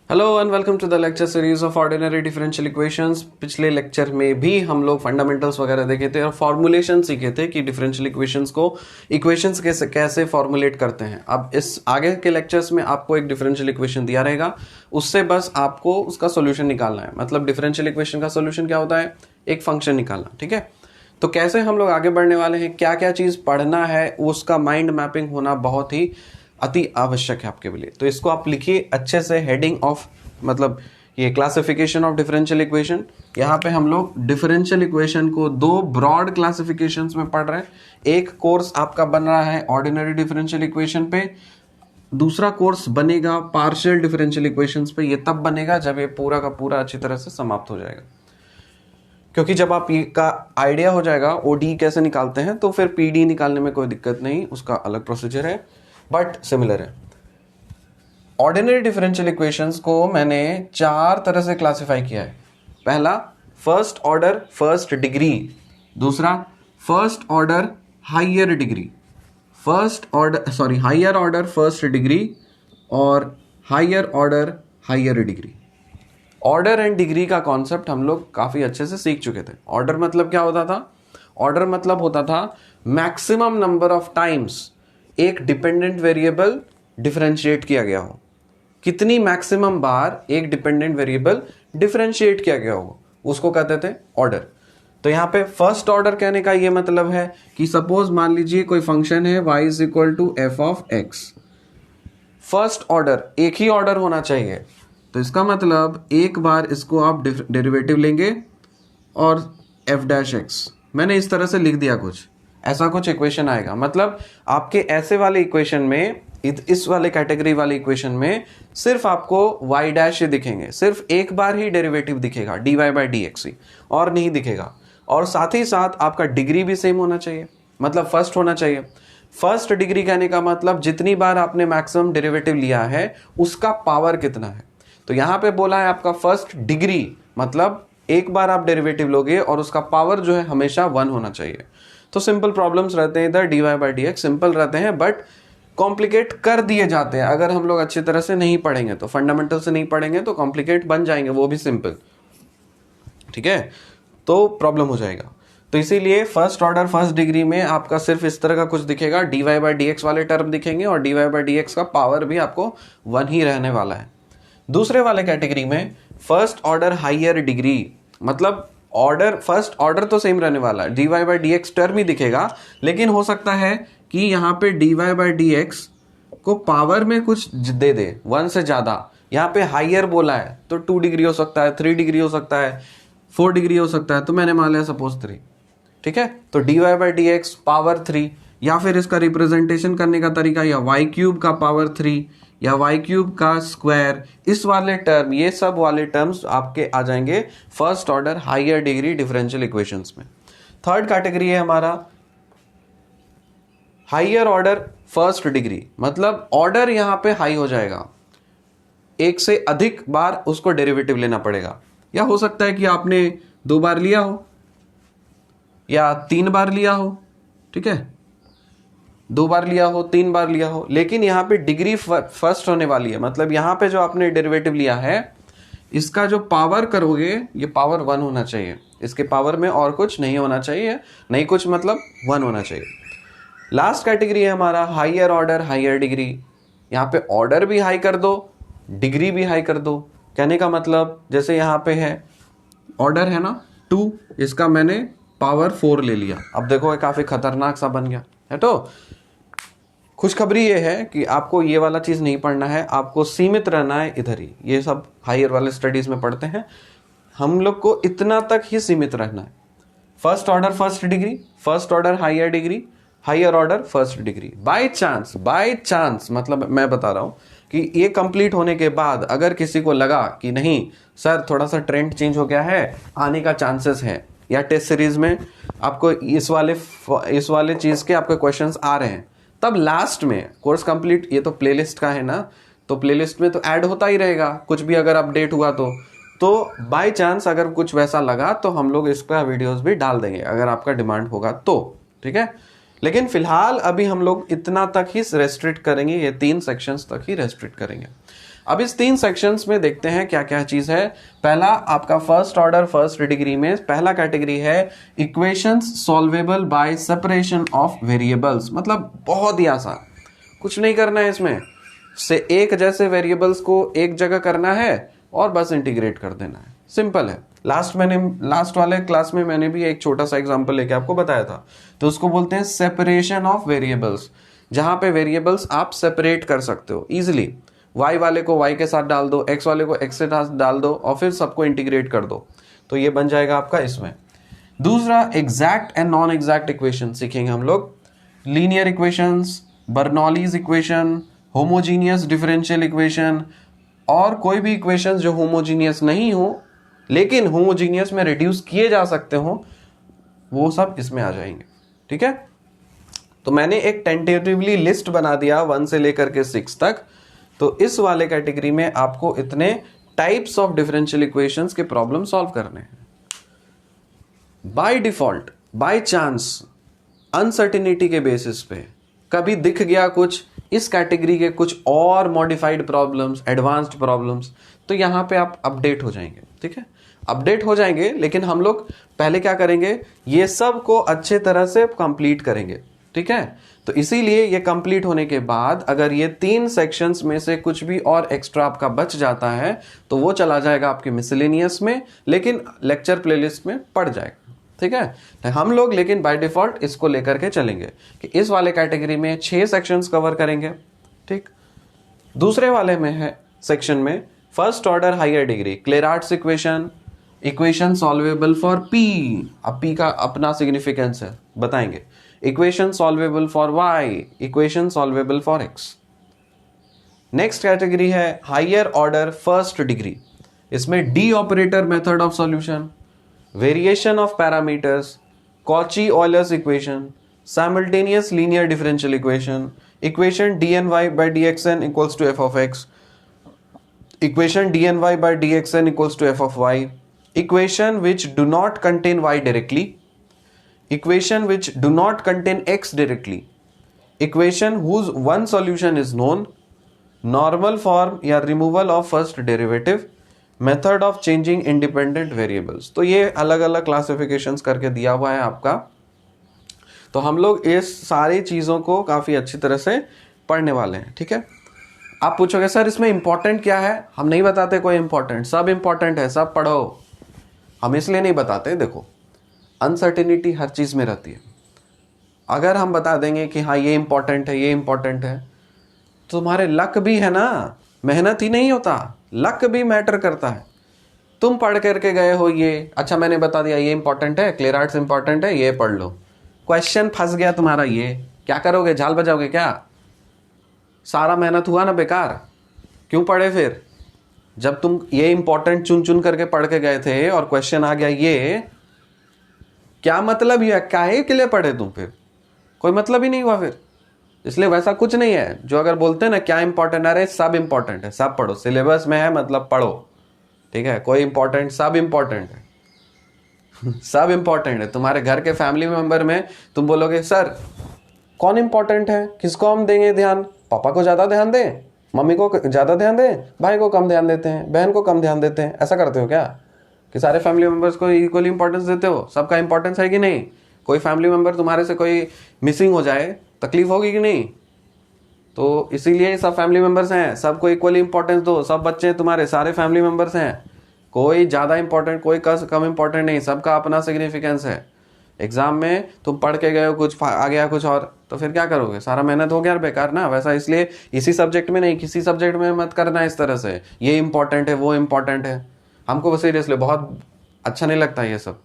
Hello and welcome to the lecture series of ordinary differential equations. पिछले lecture में भी हम लोग फंडामेंटल्स वगैरह देखे थे और फॉर्मुलेशन सीखे थे कि डिफरेंशियल इक्वेशंस को इक्वेशंस कैसे फॉर्मुलेट करते हैं। अब इस आगे के लेक्चर्स में आपको एक डिफरेंशियल इक्वेशन दिया रहेगा, उससे बस आपको उसका सोल्यूशन निकालना है। मतलब डिफरेंशियल इक्वेशन का सोल्यूशन क्या होता है? एक फंक्शन निकालना। ठीक है, तो कैसे हम लोग आगे बढ़ने वाले हैं, क्या क्या चीज़ पढ़ना है, उसका माइंड मैपिंग होना बहुत ही अति आवश्यक है आपके लिए। तो इसको आप लिखिए अच्छे से, हेडिंग ऑफ मतलब ये क्लासिफिकेशन ऑफ डिफरेंशियल इक्वेशन। यहाँ पे हम लोग डिफरेंशियल इक्वेशन को दो ब्रॉड क्लासिफिकेशंस में पढ़ रहे हैं। एक कोर्स आपका बन रहा है ऑर्डिनरी डिफरेंशियल इक्वेशन पे, दूसरा कोर्स बनेगा पार्शियल डिफरेंशियल इक्वेशंस पे। ये तब बनेगा जब ये पूरा का पूरा अच्छी तरह से समाप्त हो जाएगा, क्योंकि जब आप ये का आइडिया हो जाएगा ओडी कैसे निकालते हैं तो फिर पीडी निकालने में कोई दिक्कत नहीं, उसका अलग प्रोसीजर है बट सिमिलर है। ऑर्डिनरी डिफरेंशियल इक्वेशंस को मैंने चार तरह से क्लासिफाई किया है। पहला फर्स्ट ऑर्डर फर्स्ट डिग्री, दूसरा first order higher degree, higher order first degree और higher order higher degree. Order and degree का कॉन्सेप्ट हम लोग काफ़ी अच्छे से सीख चुके थे। ऑर्डर मतलब क्या होता था? ऑर्डर मतलब होता था मैक्सिमम नंबर ऑफ टाइम्स एक डिपेंडेंट वेरिएबल डिफरेंशिएट किया गया हो, कितनी मैक्सिमम बार एक डिपेंडेंट वेरिएबल डिफरेंशिएट किया गया हो, उसको कहते थे ऑर्डर। तो यहाँ पे फर्स्ट ऑर्डर कहने का ये मतलब है कि सपोज मान लीजिए कोई फंक्शन है y is equal to f of x. First order एक ही ऑर्डर होना चाहिए, तो इसका मतलब एक बार इसको आप डेरिवेटिव लेंगे और एफ डैश एक्स, मैंने इस तरह से लिख दिया, कुछ ऐसा कुछ इक्वेशन आएगा। मतलब आपके ऐसे वाले इक्वेशन में, इस वाले कैटेगरी वाले इक्वेशन में सिर्फ आपको y डैश ही दिखेंगे, सिर्फ एक बार ही डेरिवेटिव दिखेगा dy बाई डी एक्स ही, और नहीं दिखेगा। और साथ ही साथ आपका डिग्री भी सेम होना चाहिए, मतलब फर्स्ट होना चाहिए। फर्स्ट डिग्री कहने का मतलब जितनी बार आपने मैक्सिमम डेरिवेटिव लिया है उसका पावर कितना है। तो यहाँ पे बोला है आपका फर्स्ट डिग्री, मतलब एक बार आप डेरिवेटिव लोगे और उसका पावर जो है हमेशा 1 होना चाहिए। तो सिंपल प्रॉब्लम्स रहते हैं इधर, dy by D x simple रहते हैं बट कॉम्प्लिकेट कर दिए जाते हैं। अगर हम लोग अच्छी तरह से नहीं पढ़ेंगे तो, फंडामेंटल से नहीं पढ़ेंगे तो कॉम्प्लिकेट बन जाएंगे, वो भी सिंपल। ठीक है, तो प्रॉब्लम हो जाएगा। तो इसीलिए फर्स्ट ऑर्डर फर्स्ट डिग्री में आपका सिर्फ इस तरह का कुछ दिखेगा, dy बाई डी एक्स वाले टर्म दिखेंगे और dy बाई डी एक्स का पावर भी आपको 1 ही रहने वाला है। दूसरे वाले कैटेगरी में फर्स्ट ऑर्डर हायर डिग्री, मतलब ऑर्डर फर्स्ट ऑर्डर तो सेम रहने वाला है, dy by D X term ही दिखेगा, लेकिन हो सकता है कि यहाँ पे dy बाई डी एक्स को पावर में कुछ दे दे 1 से ज़्यादा। यहाँ पे हायर बोला है तो 2 डिग्री हो सकता है, 3 डिग्री हो सकता है, 4 डिग्री हो सकता है, तो मैंने मान लिया सपोज 3। ठीक है, तो dy by D x power 3, या फिर इसका रिप्रेजेंटेशन करने का तरीका या y क्यूब का पावर 3 या y क्यूब का स्क्वायर, इस वाले टर्म, ये सब वाले टर्म्स आपके आ जाएंगे first order higher degree differential equations में। थर्ड कैटेगरी है हमारा हायर ऑर्डर फर्स्ट डिग्री, मतलब ऑर्डर यहाँ पे हाई हो जाएगा, एक से अधिक बार उसको डेरिवेटिव लेना पड़ेगा। या हो सकता है कि आपने 2 बार लिया हो या 3 बार लिया हो, ठीक है, 2 बार लिया हो, 3 बार लिया हो, लेकिन यहाँ पे डिग्री फर्स्ट होने वाली है। मतलब यहाँ पे जो आपने डेरिवेटिव लिया है इसका जो पावर करोगे ये पावर 1 होना चाहिए, इसके पावर में और कुछ नहीं होना चाहिए, नहीं कुछ मतलब 1 होना चाहिए। लास्ट कैटेगरी है हमारा हायर ऑर्डर हायर डिग्री। यहाँ पे ऑर्डर भी हाई कर दो, डिग्री भी हाई कर दो। कहने का मतलब जैसे यहाँ पे है ऑर्डर है ना 2, इसका मैंने पावर 4 ले लिया, अब देखो ये काफ़ी खतरनाक सा बन गया है। तो खुशखबरी ये है कि आपको ये वाला चीज़ नहीं पढ़ना है, आपको सीमित रहना है इधर ही। ये सब हायर वाले स्टडीज़ में पढ़ते हैं, हम लोग को इतना तक ही सीमित रहना है। First order first degree, first order higher degree, higher order first degree. By chance मतलब मैं बता रहा हूँ कि ये कंप्लीट होने के बाद अगर किसी को लगा कि नहीं सर थोड़ा सा ट्रेंड चेंज हो गया है, आने का चांसेस है, या टेस्ट सीरीज में आपको इस वाले चीज़ के आपके क्वेश्चंस आ रहे हैं, तब लास्ट में कोर्स कंप्लीट, ये तो प्लेलिस्ट का है ना, तो प्लेलिस्ट में तो ऐड होता ही रहेगा, कुछ भी अगर अपडेट हुआ तो बाय चांस अगर कुछ वैसा लगा तो हम लोग इसका वीडियोस भी डाल देंगे अगर आपका डिमांड होगा तो। ठीक है, लेकिन फिलहाल अभी हम लोग इतना तक ही रेस्ट्रिक्ट करेंगे, ये 3 सेक्शंस तक ही रेस्ट्रिक्ट करेंगे। अब इस 3 सेक्शंस में देखते हैं क्या क्या चीज है। पहला आपका फर्स्ट ऑर्डर फर्स्ट डिग्री में पहला कैटेगरी है equations solvable by separation of variables. मतलब बहुत ही आसान, कुछ नहीं करना है इसमें, से एक जैसे वेरिएबल्स को एक जगह करना है और बस इंटीग्रेट कर देना है, सिंपल है। लास्ट वाले क्लास में मैंने भी एक छोटा सा एग्जांपल लेके आपको बताया था, तो उसको बोलते हैं सेपरेशन ऑफ वेरिएबल्स, जहां पे वेरिएबल्स आप सेपरेट कर सकते हो इजिली। y वाले को y के साथ डाल दो, x वाले को x के साथ डाल दो और फिर सबको इंटीग्रेट कर दो, तो ये बन जाएगा आपका इसमें। दूसरा exact and non exact equation सीखेंगे हम लोग, linear equations, Bernoulli's equation, homogeneous differential equation, और कोई भी इक्वेशंस जो होमोजीनियस नहीं हो लेकिन होमोजीनियस में रिड्यूस किए जा सकते हो, वो सब इसमें आ जाएंगे। ठीक है, तो मैंने एक टेंटेटिवली लिस्ट बना दिया 1 से लेकर के 6 तक। तो इस वाले कैटेगरी में आपको इतने टाइप्स ऑफ डिफरेंशियल इक्वेशंस के प्रॉब्लम सॉल्व करने हैं। By default, by chance, uncertainty के बेसिस पे कभी दिख गया कुछ इस कैटेगरी के कुछ और मॉडिफाइड प्रॉब्लम्स, एडवांस्ड प्रॉब्लम्स, तो यहां पे आप अपडेट हो जाएंगे। ठीक है, अपडेट हो जाएंगे, लेकिन हम लोग पहले क्या करेंगे, ये सब को अच्छे तरह से कंप्लीट करेंगे। ठीक है, तो इसीलिए ये कंप्लीट होने के बाद अगर ये 3 सेक्शंस में से कुछ भी और एक्स्ट्रा आपका बच जाता है तो वो चला जाएगा आपके मिसलेनियस में, लेकिन लेक्चर प्लेलिस्ट में पड़ जाएगा। ठीक है, तो हम लोग लेकिन बाय डिफॉल्ट इसको लेकर के चलेंगे कि इस वाले कैटेगरी में 6 सेक्शंस कवर करेंगे। ठीक, दूसरे वाले में है सेक्शन में first order higher degree, Clairaut's equation, equation solvable for P. अब पी का अपना सिग्निफिकेंस है, बताएंगे। Equation solvable for Y, equation solvable for X. Next category है हायर ऑर्डर फर्स्ट डिग्री, इसमें D operator method of solution, variation of parameters, Cauchy Euler's equation, simultaneous linear differential equation, equation dny by dxn equals to f of x, equation dny by dxn equals to f of y, equation which do not contain y directly, equation which do not contain x directly, equation whose one solution is known, normal form या removal of first derivative, method of changing independent variables. तो ये अलग अलग classifications करके दिया हुआ है आपका, तो हम लोग इस सारी चीज़ों को काफ़ी अच्छी तरह से पढ़ने वाले हैं। ठीक है, आप पूछोगे सर इसमें इंपॉर्टेंट क्या है, हम नहीं बताते कोई इंपॉर्टेंट, सब इंपॉर्टेंट है, सब पढ़ो। हम इसलिए नहीं बताते, देखो अनसर्टिनिटी हर चीज़ में रहती है। अगर हम बता देंगे कि हाँ ये इंपॉर्टेंट है, ये इंपॉर्टेंट है, तो तुम्हारे लक भी है ना, मेहनत ही नहीं होता, लक भी मैटर करता है। तुम पढ़ करके गए हो ये, अच्छा मैंने बता दिया ये इंपॉर्टेंट है, क्लेरार्ट्स इंपॉर्टेंट है, ये पढ़ लो, क्वेश्चन फंस गया तुम्हारा, ये क्या करोगे, झाल बजाओगे क्या? सारा मेहनत हुआ ना बेकार, क्यों पढ़े फिर? जब तुम ये इंपॉर्टेंट चुन चुन करके पढ़ के गए थे और क्वेश्चन आ गया ये, क्या मतलब ये, काहे के लिए पढ़े तुम? फिर कोई मतलब ही नहीं हुआ फिर। इसलिए वैसा कुछ नहीं है जो अगर बोलते हैं ना क्या इंपॉर्टेंट, अरे सब इंपॉर्टेंट है, सब पढ़ो, सिलेबस में है मतलब पढ़ो। ठीक है, कोई इंपॉर्टेंट, सब इंपॉर्टेंट है सब इंपॉर्टेंट है। तुम्हारे घर के फैमिली मेंबर में तुम बोलोगे सर कौन इंपॉर्टेंट है, किसको हम देंगे ध्यान, पापा को ज्यादा ध्यान दें, मम्मी को ज्यादा ध्यान दें, भाई को कम ध्यान देते हैं, बहन को कम ध्यान देते हैं, ऐसा करते हो क्या कि सारे फैमिली मेंबर्स को इक्वली इंपॉर्टेंस देते हो? सबका इंपॉर्टेंस है कि नहीं? कोई फैमिली मेंबर तुम्हारे से कोई मिसिंग हो जाए तकलीफ होगी कि नहीं? तो इसीलिए सब फैमिली मेंबर्स हैं, सबको इक्वली इंपॉर्टेंस दो, सब बच्चे तुम्हारे सारे फैमिली मेंबर्स हैं, कोई ज़्यादा इंपॉर्टेंट कोई कम इंपॉर्टेंट नहीं, सबका अपना सिग्निफिकेंस है। एग्जाम में तुम पढ़ के गए हो कुछ, आ गया कुछ और, तो फिर क्या करोगे? सारा मेहनत हो गया बेकार ना। वैसा इसलिए इसी सब्जेक्ट में नहीं, किसी सब्जेक्ट में मत करना इस तरह से, ये इंपॉर्टेंट है वो इंपॉर्टेंट है। हमको सीरियसली बहुत अच्छा नहीं लगता ये सब,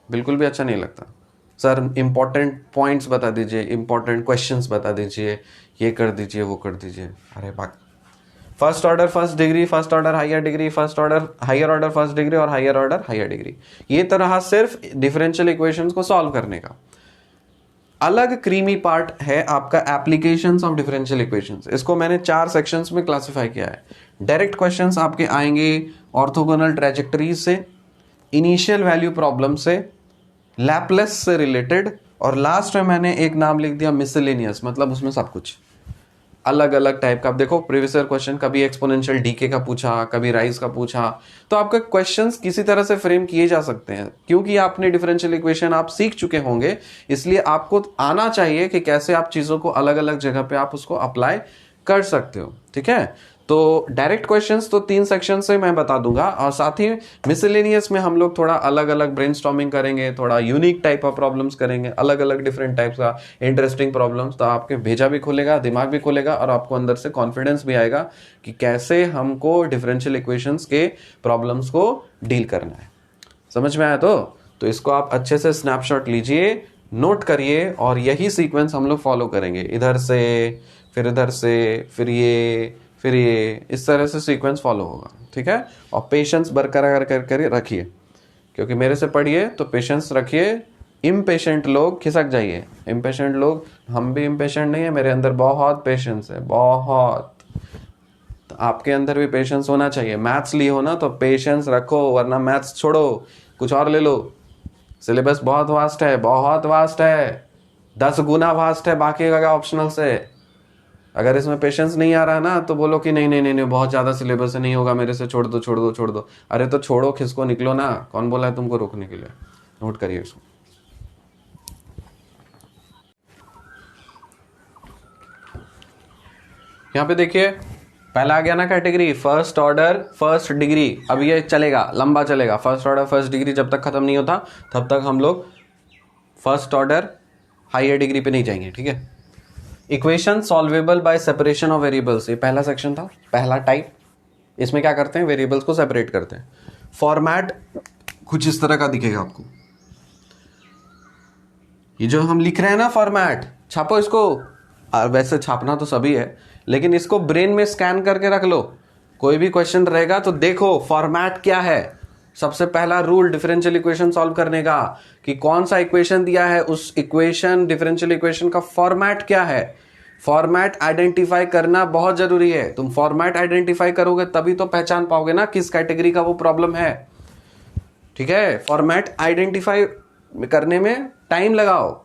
बिल्कुल भी अच्छा नहीं लगता। सर इंपॉर्टेंट पॉइंट्स बता दीजिए, इंपॉर्टेंट क्वेश्चंस बता दीजिए, ये कर दीजिए वो कर दीजिए, अरे बात। First order first degree, first order higher degree, first order higher order first degree और हायर ऑर्डर हायर डिग्री, ये तो रहा सिर्फ डिफरेंशियल इक्वेशंस को सॉल्व करने का। अलग क्रीमी पार्ट है आपका एप्लीकेशंस ऑफ डिफरेंशियल इक्वेशंस। इसको मैंने 4 सेक्शंस में क्लासिफाई किया है। डायरेक्ट क्वेश्चंस आपके आएंगे ऑर्थोगोनल ट्रेजेक्टरीज से, इनिशियल वैल्यू प्रॉब्लम से, लैपलेस से रिलेटेड और लास्ट में मैंने एक नाम लिख दिया मिसलेनियस, मतलब उसमें सब कुछ अलग अलग टाइप का। आप देखो प्रीवियस ईयर क्वेश्चन कभी एक्सपोनेंशियल डीके का पूछा, कभी राइज का पूछा, तो आपके क्वेश्चंस किसी तरह से फ्रेम किए जा सकते हैं क्योंकि आपने डिफरेंशियल इक्वेशन आप सीख चुके होंगे, इसलिए आपको आना चाहिए कि कैसे आप चीज़ों को अलग अलग जगह पे आप उसको अप्लाई कर सकते हो। ठीक है, तो डायरेक्ट क्वेश्चंस तो 3 सेक्शन से मैं बता दूंगा, और साथ ही मिसलेनियस में हम लोग थोड़ा अलग अलग ब्रेनस्टॉर्मिंग करेंगे, थोड़ा यूनिक टाइप ऑफ प्रॉब्लम्स करेंगे, अलग अलग डिफरेंट टाइप्स का इंटरेस्टिंग प्रॉब्लम्स। तो आपके भेजा भी खुलेगा, दिमाग भी खुलेगा, और आपको अंदर से कॉन्फिडेंस भी आएगा कि कैसे हमको डिफरेंशियल इक्वेशंस के प्रॉब्लम्स को डील करना है। समझ में आया? तो इसको आप अच्छे से स्नैपशॉट लीजिए, नोट करिए, और यही सीक्वेंस हम लोग फॉलो करेंगे, इधर से फिर इधर से फिर ये इस तरह से सीक्वेंस फॉलो होगा। ठीक है, और पेशेंस बरकरार कर रखिए, क्योंकि मेरे से पढ़िए तो पेशेंस रखिए। इम्पेशेंट लोग खिसक जाइए, इम्पेशेंट लोग, हम भी इम्पेशेंट नहीं है, मेरे अंदर बहुत पेशेंस है, बहुत। तो आपके अंदर भी पेशेंस होना चाहिए। मैथ्स लिए हो ना तो पेशेंस रखो, वरना मैथ्स छोड़ो, कुछ और ले लो। सिलेबस बहुत वास्ट है, बहुत वास्ट है, 10 गुना वास्ट है बाकी का ऑप्शनल से। अगर इसमें पेशेंस नहीं आ रहा ना तो बोलो कि नहीं नहीं नहीं, नहीं बहुत ज़्यादा सिलेबस है, नहीं होगा मेरे से, छोड़ दो छोड़ दो छोड़ दो। अरे तो छोड़ो, खिसको, निकलो ना, कौन बोला है तुमको रोकने के लिए? नोट करिए इसको। यहाँ पे देखिए, पहला आ गया ना category, first order first degree. अब ये चलेगा, लंबा चलेगा, फर्स्ट ऑर्डर फर्स्ट डिग्री जब तक खत्म नहीं होता तब तक हम लोग फर्स्ट ऑर्डर हायर डिग्री पे नहीं जाएंगे। ठीक है, equation solvable by separation of variables, ये पहला सेक्शन था, पहला टाइप। इसमें क्या करते हैं, वेरिएबल्स को सेपरेट करते हैं। फॉर्मेट कुछ इस तरह का दिखेगा आपको, ये जो हम लिख रहे हैं ना फॉर्मेट, छापो इसको। वैसे छापना तो सभी है, लेकिन इसको ब्रेन में स्कैन करके रख लो। कोई भी क्वेश्चन रहेगा तो देखो फॉर्मेट क्या है। सबसे पहला रूल डिफरेंशियल इक्वेशन सॉल्व करने का, कि कौन सा इक्वेशन दिया है, उस इक्वेशन डिफरेंशियल इक्वेशन का फॉर्मेट क्या है। फॉर्मेट आइडेंटिफाई करना बहुत जरूरी है। तुम फॉर्मेट आइडेंटिफाई करोगे तभी तो पहचान पाओगे ना किस कैटेगरी का वो प्रॉब्लम है। ठीक है, फॉर्मेट आइडेंटिफाई करने में टाइम लगाओ।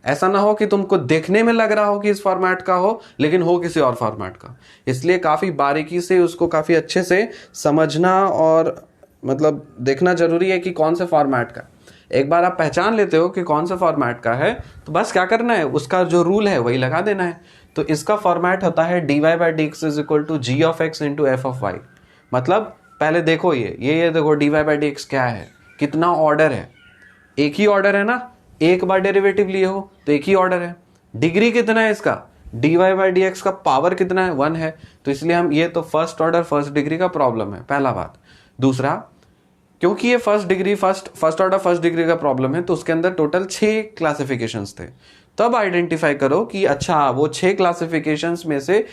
ऐसा ना हो कि तुमको देखने में लग रहा हो कि इस फॉर्मेट का हो लेकिन हो किसी और फॉर्मेट का। इसलिए काफी बारीकी से उसको काफी अच्छे से समझना और मतलब देखना जरूरी है कि कौन से फॉर्मेट का। एक बार आप पहचान लेते हो कि कौन सा फॉर्मेट का है तो बस क्या करना है, उसका जो रूल है वही लगा देना है। तो इसका फॉर्मेट होता है dy/dx is equal to g of x into f of y. मतलब पहले देखो ये देखो dy/dx क्या है, कितना ऑर्डर है, एक ही ऑर्डर है ना, एक बार डेरिवेटिव लिए हो तो एक ही ऑर्डर है। डिग्री कितना है इसका, dy/dx का पावर कितना है, 1 है। तो इसलिए हम ये तो फर्स्ट ऑर्डर फर्स्ट डिग्री का प्रॉब्लम है, पहला बात। दूसरा, क्योंकि ये फर्स्ट ऑर्डर फर्स्ट डिग्री का प्रॉब्लम है तो उसके अंदर टोटल 6 क्लासिफिकेशंस थे। तब आइडेंटिफाई करो कि अच्छा वो 6 क्लासिफिकेशंस में से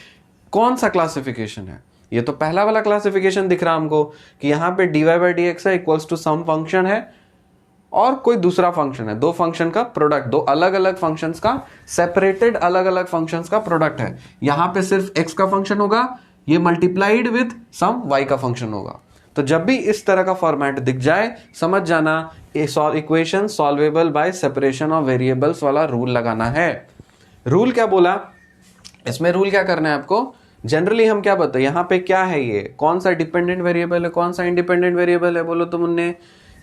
कौन सा क्लासिफिकेशन है। ये तो पहला वाला क्लासिफिकेशन दिख रहा हमको कि यहाँ पे dy/dx है इक्वल्स टू सम फंक्शन है और कोई दूसरा फंक्शन है, दो फंक्शन का प्रोडक्ट, दो अलग अलग फंक्शंस का सेपरेटेड अलग अलग फंक्शंस का प्रोडक्ट है। यहां पे सिर्फ x का फंक्शन होगा, ये मल्टीप्लाइड विद सम y का फंक्शन होगा। तो जब भी इस तरह का फॉर्मेट दिख जाए समझ जाना equation solvable by separation of variables वाला रूल लगाना है। रूल क्या बोला, इसमें रूल क्या करना है आपको, जनरली हम क्या बताए, यहाँ पे क्या है, ये कौन सा डिपेंडेंट वेरिएबल है, कौन सा इंडिपेंडेंट वेरिएबल है, बोलो तुम उनने।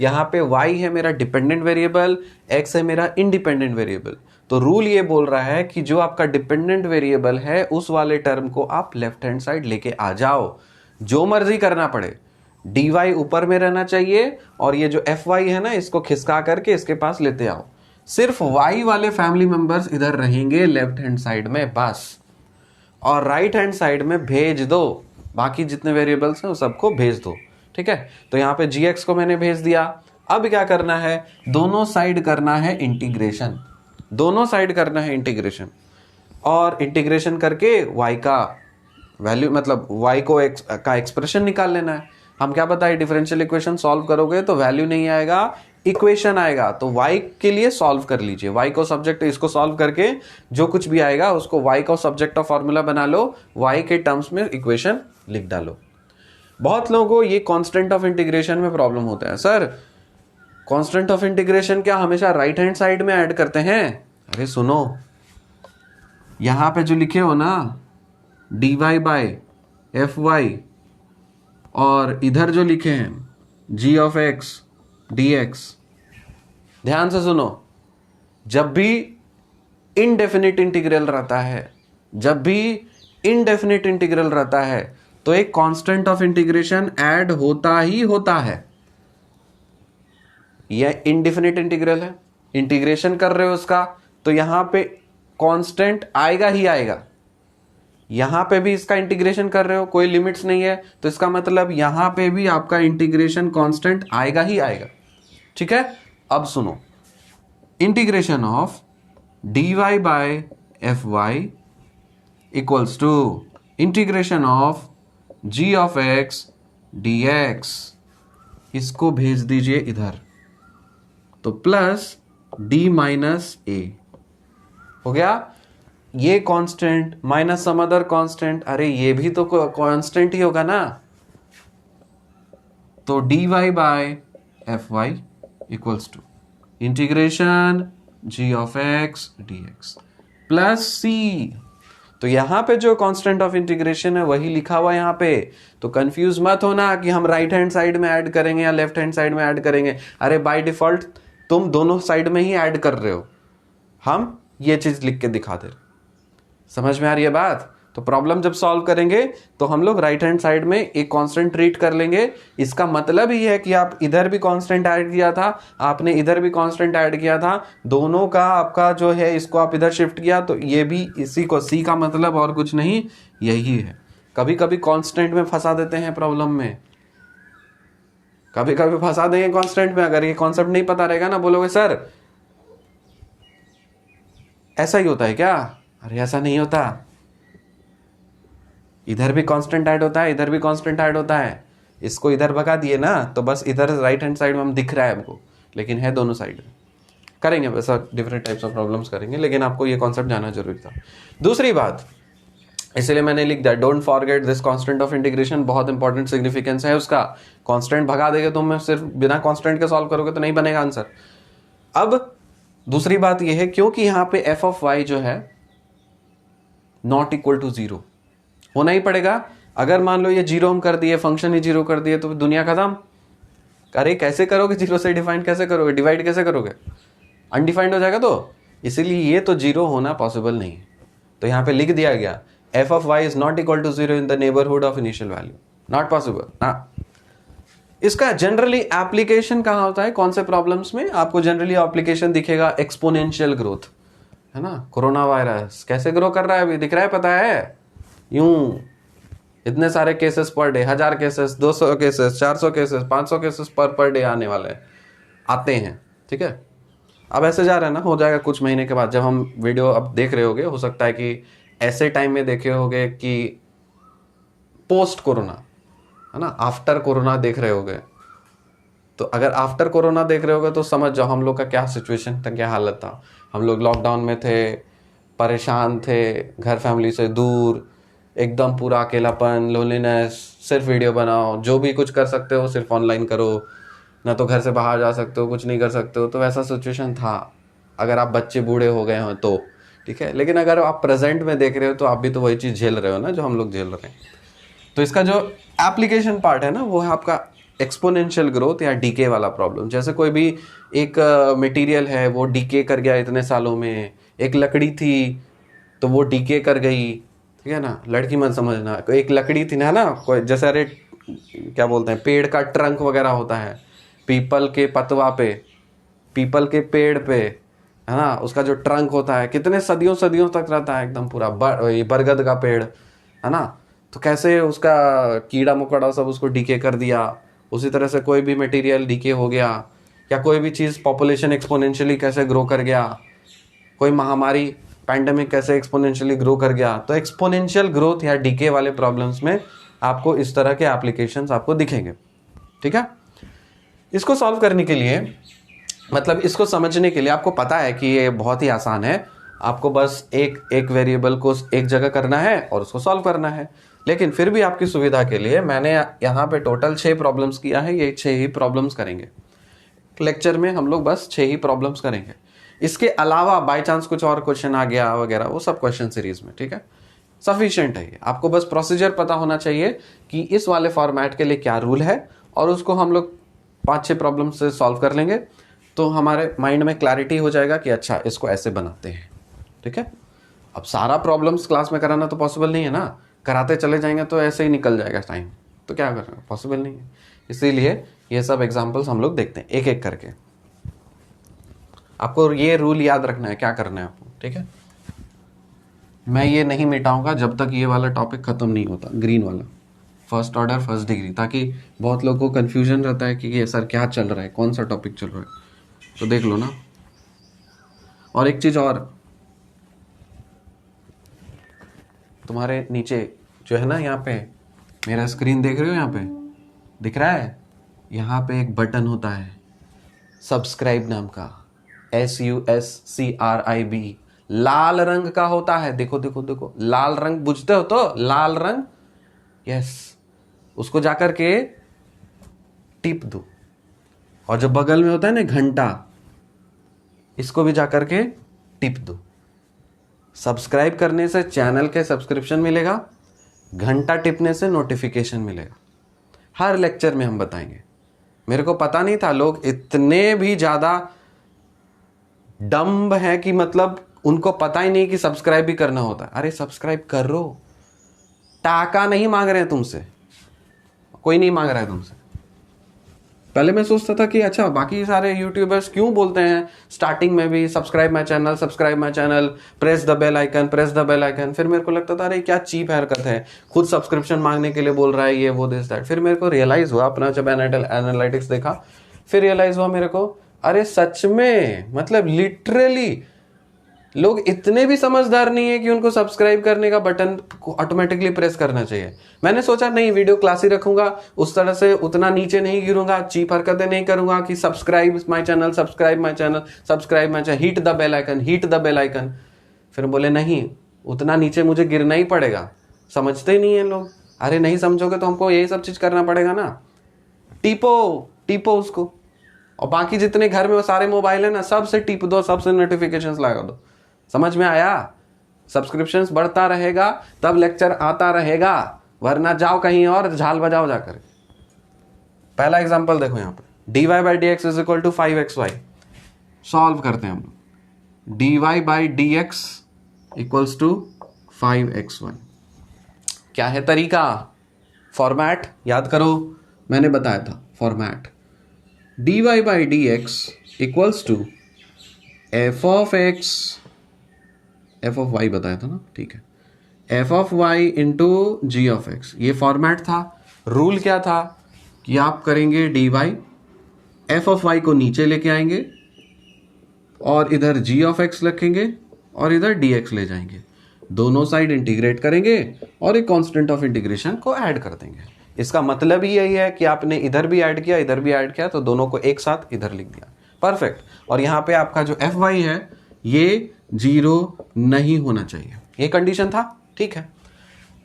यहाँ पे y है मेरा डिपेंडेंट वेरिएबल, x है मेरा इंडिपेंडेंट वेरिएबल। तो रूल ये बोल रहा है कि जो आपका डिपेंडेंट वेरिएबल है उस वाले टर्म को आप लेफ्ट हैंड साइड लेके आ जाओ, जो मर्जी करना पड़े। dy ऊपर में रहना चाहिए और ये जो fy है ना इसको खिसका करके इसके पास लेते आओ। सिर्फ y वाले फैमिली मेंबर्स इधर रहेंगे लेफ्ट हैंड साइड में बस, और राइट हैंड साइड में भेज दो बाकी जितने वेरिएबल्स हैं वो सबको भेज दो। ठीक है, तो यहाँ पे gx को मैंने भेज दिया। अब क्या करना है, दोनों साइड करना है इंटीग्रेशन, दोनों साइड करना है इंटीग्रेशन, और इंटीग्रेशन करके y का वैल्यू मतलब y को x का एक्सप्रेशन निकाल लेना है। हम क्या बताए, डिफरेंशियल इक्वेशन सॉल्व करोगे तो वैल्यू नहीं आएगा, इक्वेशन आएगा। तो y के लिए सॉल्व कर लीजिए, y को सब्जेक्ट, इसको सॉल्व करके जो कुछ भी आएगा उसको y को सब्जेक्ट ऑफ फॉर्मूला बना लो, y के टर्म्स में इक्वेशन लिख डालो। बहुत लोगों को ये कांस्टेंट ऑफ इंटीग्रेशन में प्रॉब्लम होता है, सर कांस्टेंट ऑफ इंटीग्रेशन क्या हमेशा राइट हैंड साइड में ऐड करते हैं? अरे सुनो, यहां पे जो लिखे हो ना dy बाय एफ वाई, और इधर जो लिखे हैं g ऑफ x dx, ध्यान से सुनो, जब भी इनडेफिनिट इंटीग्रल रहता है, जब भी इनडेफिनिट इंटीग्रल रहता है तो एक कांस्टेंट ऑफ इंटीग्रेशन ऐड होता ही होता है। यह इनडेफिनिट इंटीग्रल है, इंटीग्रेशन कर रहे हो उसका, तो यहां पे कांस्टेंट आएगा ही आएगा। यहां पे भी इसका इंटीग्रेशन कर रहे हो, कोई लिमिट्स नहीं है, तो इसका मतलब यहां पे भी आपका इंटीग्रेशन कांस्टेंट आएगा ही आएगा। ठीक है, अब सुनो, integration of dy by f y equals to integration of g of x dx, इसको भेज दीजिए इधर, तो प्लस d माइनस ए हो गया। ये constant minus some other constant, अरे ये भी तो कांस्टेंट ही होगा ना, तो dy by f y equals to integration g of x dx plus c। तो यहां पे जो कांस्टेंट ऑफ इंटीग्रेशन है वही लिखा हुआ यहां पे, तो कंफ्यूज मत होना कि हम राइट हैंड साइड में ऐड करेंगे या लेफ्ट हैंड साइड में ऐड करेंगे। अरे बाय डिफॉल्ट तुम दोनों साइड में ही ऐड कर रहे हो, हम ये चीज लिख के दिखा दे रहे। समझ में आ रही है बात? तो प्रॉब्लम जब सॉल्व करेंगे तो हम लोग राइट हैंड साइड में एक कांस्टेंट ट्रीट कर लेंगे। इसका मतलब ही है कि आप इधर भी कांस्टेंट ऐड किया था, आपने इधर भी कांस्टेंट ऐड किया था, दोनों का आपका जो है इसको आप इधर शिफ्ट किया, तो ये भी इसी को, सी का मतलब और कुछ नहीं यही है। कभी कभी कांस्टेंट में फंसा देते हैं प्रॉब्लम में, कभी कभी फंसा देंगे कांस्टेंट में। अगर ये कॉन्सेप्ट नहीं पता रहेगा ना, बोलोगे सर ऐसा ही होता है क्या? अरे ऐसा नहीं होता, इधर भी कांस्टेंट ऐड होता है, इधर भी कांस्टेंट ऐड होता है। इसको इधर भगा दिए ना तो बस इधर राइट हैंड साइड में हम दिख रहा है हमको, लेकिन है दोनों साइड में। करेंगे वैसा, डिफरेंट टाइप्स ऑफ प्रॉब्लम्स करेंगे, लेकिन आपको ये कॉन्सेप्ट जाना जरूरी था। दूसरी बात, इसलिए मैंने लिख दिया don't forget this constant of integration, बहुत इंपॉर्टेंट सिग्निफिकेंस है उसका। कांस्टेंट भगा देंगे तो मैं सिर्फ बिना कांस्टेंट के सॉल्व करोगे तो नहीं बनेगा आंसर। अब दूसरी बात यह है, क्योंकि यहां पे एफ ऑफ वाई जो है नॉट इक्वल टू जीरो होना ही पड़ेगा। अगर मान लो ये जीरो हम कर दिए, फंक्शन ही जीरो कर दिए, तो दुनिया खत्म। अरे कैसे करोगे, जीरो से डिफाइंड कैसे करोगे, डिवाइड कैसे करोगे, अनडिफाइंड हो जाएगा। तो इसीलिए ये तो जीरो होना पॉसिबल नहीं है, तो यहां पे लिख दिया गया f of y is not equal to zero in the neighbourhood of initial value, not possible ना। इसका जनरली एप्लीकेशन कहां होता है, कौन से प्रॉब्लम्स में आपको जनरली एप्लीकेशन दिखेगा? एक्सपोनेंशियल ग्रोथ, है ना। कोरोना वायरस कैसे ग्रो कर रहा है अभी दिख रहा है, पता है, यूं इतने सारे cases per day, 1000 cases, 200 cases, 400 cases, 500 cases per day आने वाले हैं, आते हैं। ठीक है, अब ऐसे जा रहा है ना, हो जाएगा कुछ महीने के बाद। जब हम वीडियो अब देख रहे होगे, हो सकता है कि ऐसे टाइम में देखे होगे कि पोस्ट कोरोना, है ना, आफ्टर कोरोना देख रहे होगे। तो अगर आफ्टर कोरोना देख रहे होगे तो समझ जाओ हम लोग का क्या सिचुएशन था, क्या हालत था। हम लोग लॉकडाउन में थे, परेशान थे, घर फैमिली से दूर, एकदम पूरा अकेलापन, लोनलीनेस, सिर्फ वीडियो बनाओ, जो भी कुछ कर सकते हो सिर्फ ऑनलाइन करो, ना तो घर से बाहर जा सकते हो, कुछ नहीं कर सकते हो। तो वैसा सिचुएशन था अगर आप बच्चे बूढ़े हो गए हो तो, ठीक है। लेकिन अगर आप प्रेजेंट में देख रहे हो तो आप भी तो वही चीज़ झेल रहे हो ना जो हम लोग झेल रहे हैं। तो इसका जो एप्लीकेशन पार्ट है ना, वो है आपका एक्सपोनेंशियल ग्रोथ या डीके वाला प्रॉब्लम। जैसे कोई भी एक मटेरियल है, वो डीके कर गया इतने सालों में। एक लकड़ी थी तो वो डीके कर गई, ठीक है ना, लड़की मत समझना। एक लकड़ी थी ना, कोई जैसे, अरे क्या बोलते हैं, पेड़ का ट्रंक वगैरह होता है, पीपल के पतवा पे, पीपल के पेड़ पे, है ना, उसका जो ट्रंक होता है कितने सदियों सदियों तक रहता है, एकदम पूरा बरगद का पेड़, है ना। तो कैसे उसका कीड़ा मकोड़ा सब उसको डीके कर दिया, उसी तरह से कोई भी मटेरियल डीके हो गया, या कोई भी चीज़, पॉपुलेशन एक्सपोनेंशियली कैसे ग्रो कर गया, कोई महामारी पैंडेमिक कैसे एक्सपोनेंशियली ग्रो कर गया। तो एक्सपोनेंशियल ग्रोथ या डीके वाले प्रॉब्लम्स में आपको इस तरह के एप्लीकेशंस आपको दिखेंगे। ठीक है, इसको सॉल्व करने के लिए, मतलब इसको समझने के लिए आपको पता है कि ये बहुत ही आसान है। आपको बस एक वेरिएबल को एक जगह करना है और उसको सॉल्व करना है। लेकिन फिर भी आपकी सुविधा के लिए मैंने यहाँ पे टोटल 6 प्रॉब्लम्स किया है, ये 6 ही प्रॉब्लम्स करेंगे। लेक्चर में हम लोग बस 6 ही प्रॉब्लम्स करेंगे। इसके अलावा बाय चांस कुछ और क्वेश्चन आ गया वगैरह, वो सब क्वेश्चन सीरीज में, ठीक है, सफिशिएंट है ये। आपको बस प्रोसीजर पता होना चाहिए कि इस वाले फॉर्मेट के लिए क्या रूल है, और उसको हम लोग 5-6 प्रॉब्लम से सॉल्व कर लेंगे, तो हमारे माइंड में क्लैरिटी हो जाएगा कि अच्छा इसको ऐसे बनाते हैं, ठीक है। अब सारा प्रॉब्लम्स क्लास में कराना तो पॉसिबल नहीं है ना, कराते चले जाएंगे तो ऐसे ही निकल जाएगा टाइम, तो क्या करेंगे, पॉसिबल नहीं है। इसीलिए ये सब एग्जाम्पल्स हम लोग देखते हैं एक एक करके। आपको ये रूल याद रखना है, क्या करना है आपको, ठीक है। मैं ये नहीं मिटाऊंगा जब तक ये वाला टॉपिक खत्म नहीं होता, ग्रीन वाला, फर्स्ट ऑर्डर फर्स्ट डिग्री, ताकि बहुत लोगों को कन्फ्यूजन रहता है कि ये सर क्या चल रहा है, कौन सा टॉपिक चल रहा है, तो देख लो ना। और एक चीज़ और, तुम्हारे नीचे जो है ना, यहाँ पे मेरा स्क्रीन देख रहे हो, यहाँ पे दिख रहा है, यहाँ पे एक बटन होता है सब्सक्राइब नाम का, SUSCRIB, लाल रंग का होता है। देखो देखो देखो, लाल रंग बुझते हो तो, लाल रंग, यस, उसको जाकर के टिप दो। और जो बगल में होता है ना घंटा, इसको भी जाकर के टिप दो। सब्सक्राइब करने से चैनल के सब्सक्रिप्शन मिलेगा, घंटा टिपने से नोटिफिकेशन मिलेगा। हर लेक्चर में हम बताएंगे। मेरे को पता नहीं था लोग इतने भी ज्यादा डम्ब है कि मतलब उनको पता ही नहीं कि सब्सक्राइब भी करना होता है। अरे सब्सक्राइब करो, टाका नहीं मांग रहे हैं तुमसे, कोई नहीं मांग रहा है तुमसे। पहले मैं सोचता था कि अच्छा बाकी सारे यूट्यूबर्स क्यों बोलते हैं स्टार्टिंग में भी subscribe my channel, subscribe my channel, press the bell icon, press the bell icon. फिर मेरे को लगता था अरे क्या चीप हरकत है, खुद सब्सक्रिप्शन मांगने के लिए बोल रहा है ये वो दिस दैट। फिर मेरे को रियलाइज हुआ, अपना जब एनालिटिक्स देखा, फिर रियलाइज हुआ मेरे को, अरे सच में, मतलब लिटरली लोग इतने भी समझदार नहीं है कि उनको सब्सक्राइब करने का बटन को ऑटोमेटिकली प्रेस करना चाहिए। मैंने सोचा नहीं, वीडियो क्लास ही रखूंगा, उस तरह से उतना नीचे नहीं गिरूंगा, चीप हरकतें नहीं करूंगा कि subscribe my channel, subscribe my channel, subscribe my channel, hit the bell icon, hit the bell icon. फिर बोले नहीं, उतना नीचे मुझे गिरना ही पड़ेगा। समझते ही नहीं है लोग। अरे नहीं समझोगे तो हमको यही सब चीज करना पड़ेगा ना, टीपो टीपो उसको। और बाकी जितने घर में वो सारे मोबाइल है ना, सबसे टीप दो, सबसे नोटिफिकेशंस लगा दो। समझ में आया? सब्सक्रिप्शंस बढ़ता रहेगा तब लेक्चर आता रहेगा, वरना जाओ कहीं और झाल बजाओ जाकर। पहला एग्जांपल देखो यहाँ पे, dy by dx is equal to 5xy। Solve करते हैं हम लोग। dy by dx equals to 5xy। क्या है तरीका? फॉर्मेट याद करो, मैंने बताया था format. dy by dx equals to f of y बताया था ना, ठीक है, f of y into g of x। ये फॉर्मेट था। रूल क्या था कि आप करेंगे dy, f of y को नीचे लेके आएंगे और इधर g of x रखेंगे और इधर dx ले जाएंगे, दोनों साइड इंटीग्रेट करेंगे और एक कांस्टेंट ऑफ इंटीग्रेशन को ऐड कर देंगे। इसका मतलब ही यही है कि आपने इधर भी ऐड किया, इधर भी ऐड किया, तो दोनों को एक साथ इधर लिख दिया, परफेक्ट। और यहाँ पे आपका जो fy है ये 0 नहीं होना चाहिए, ये कंडीशन था, ठीक है।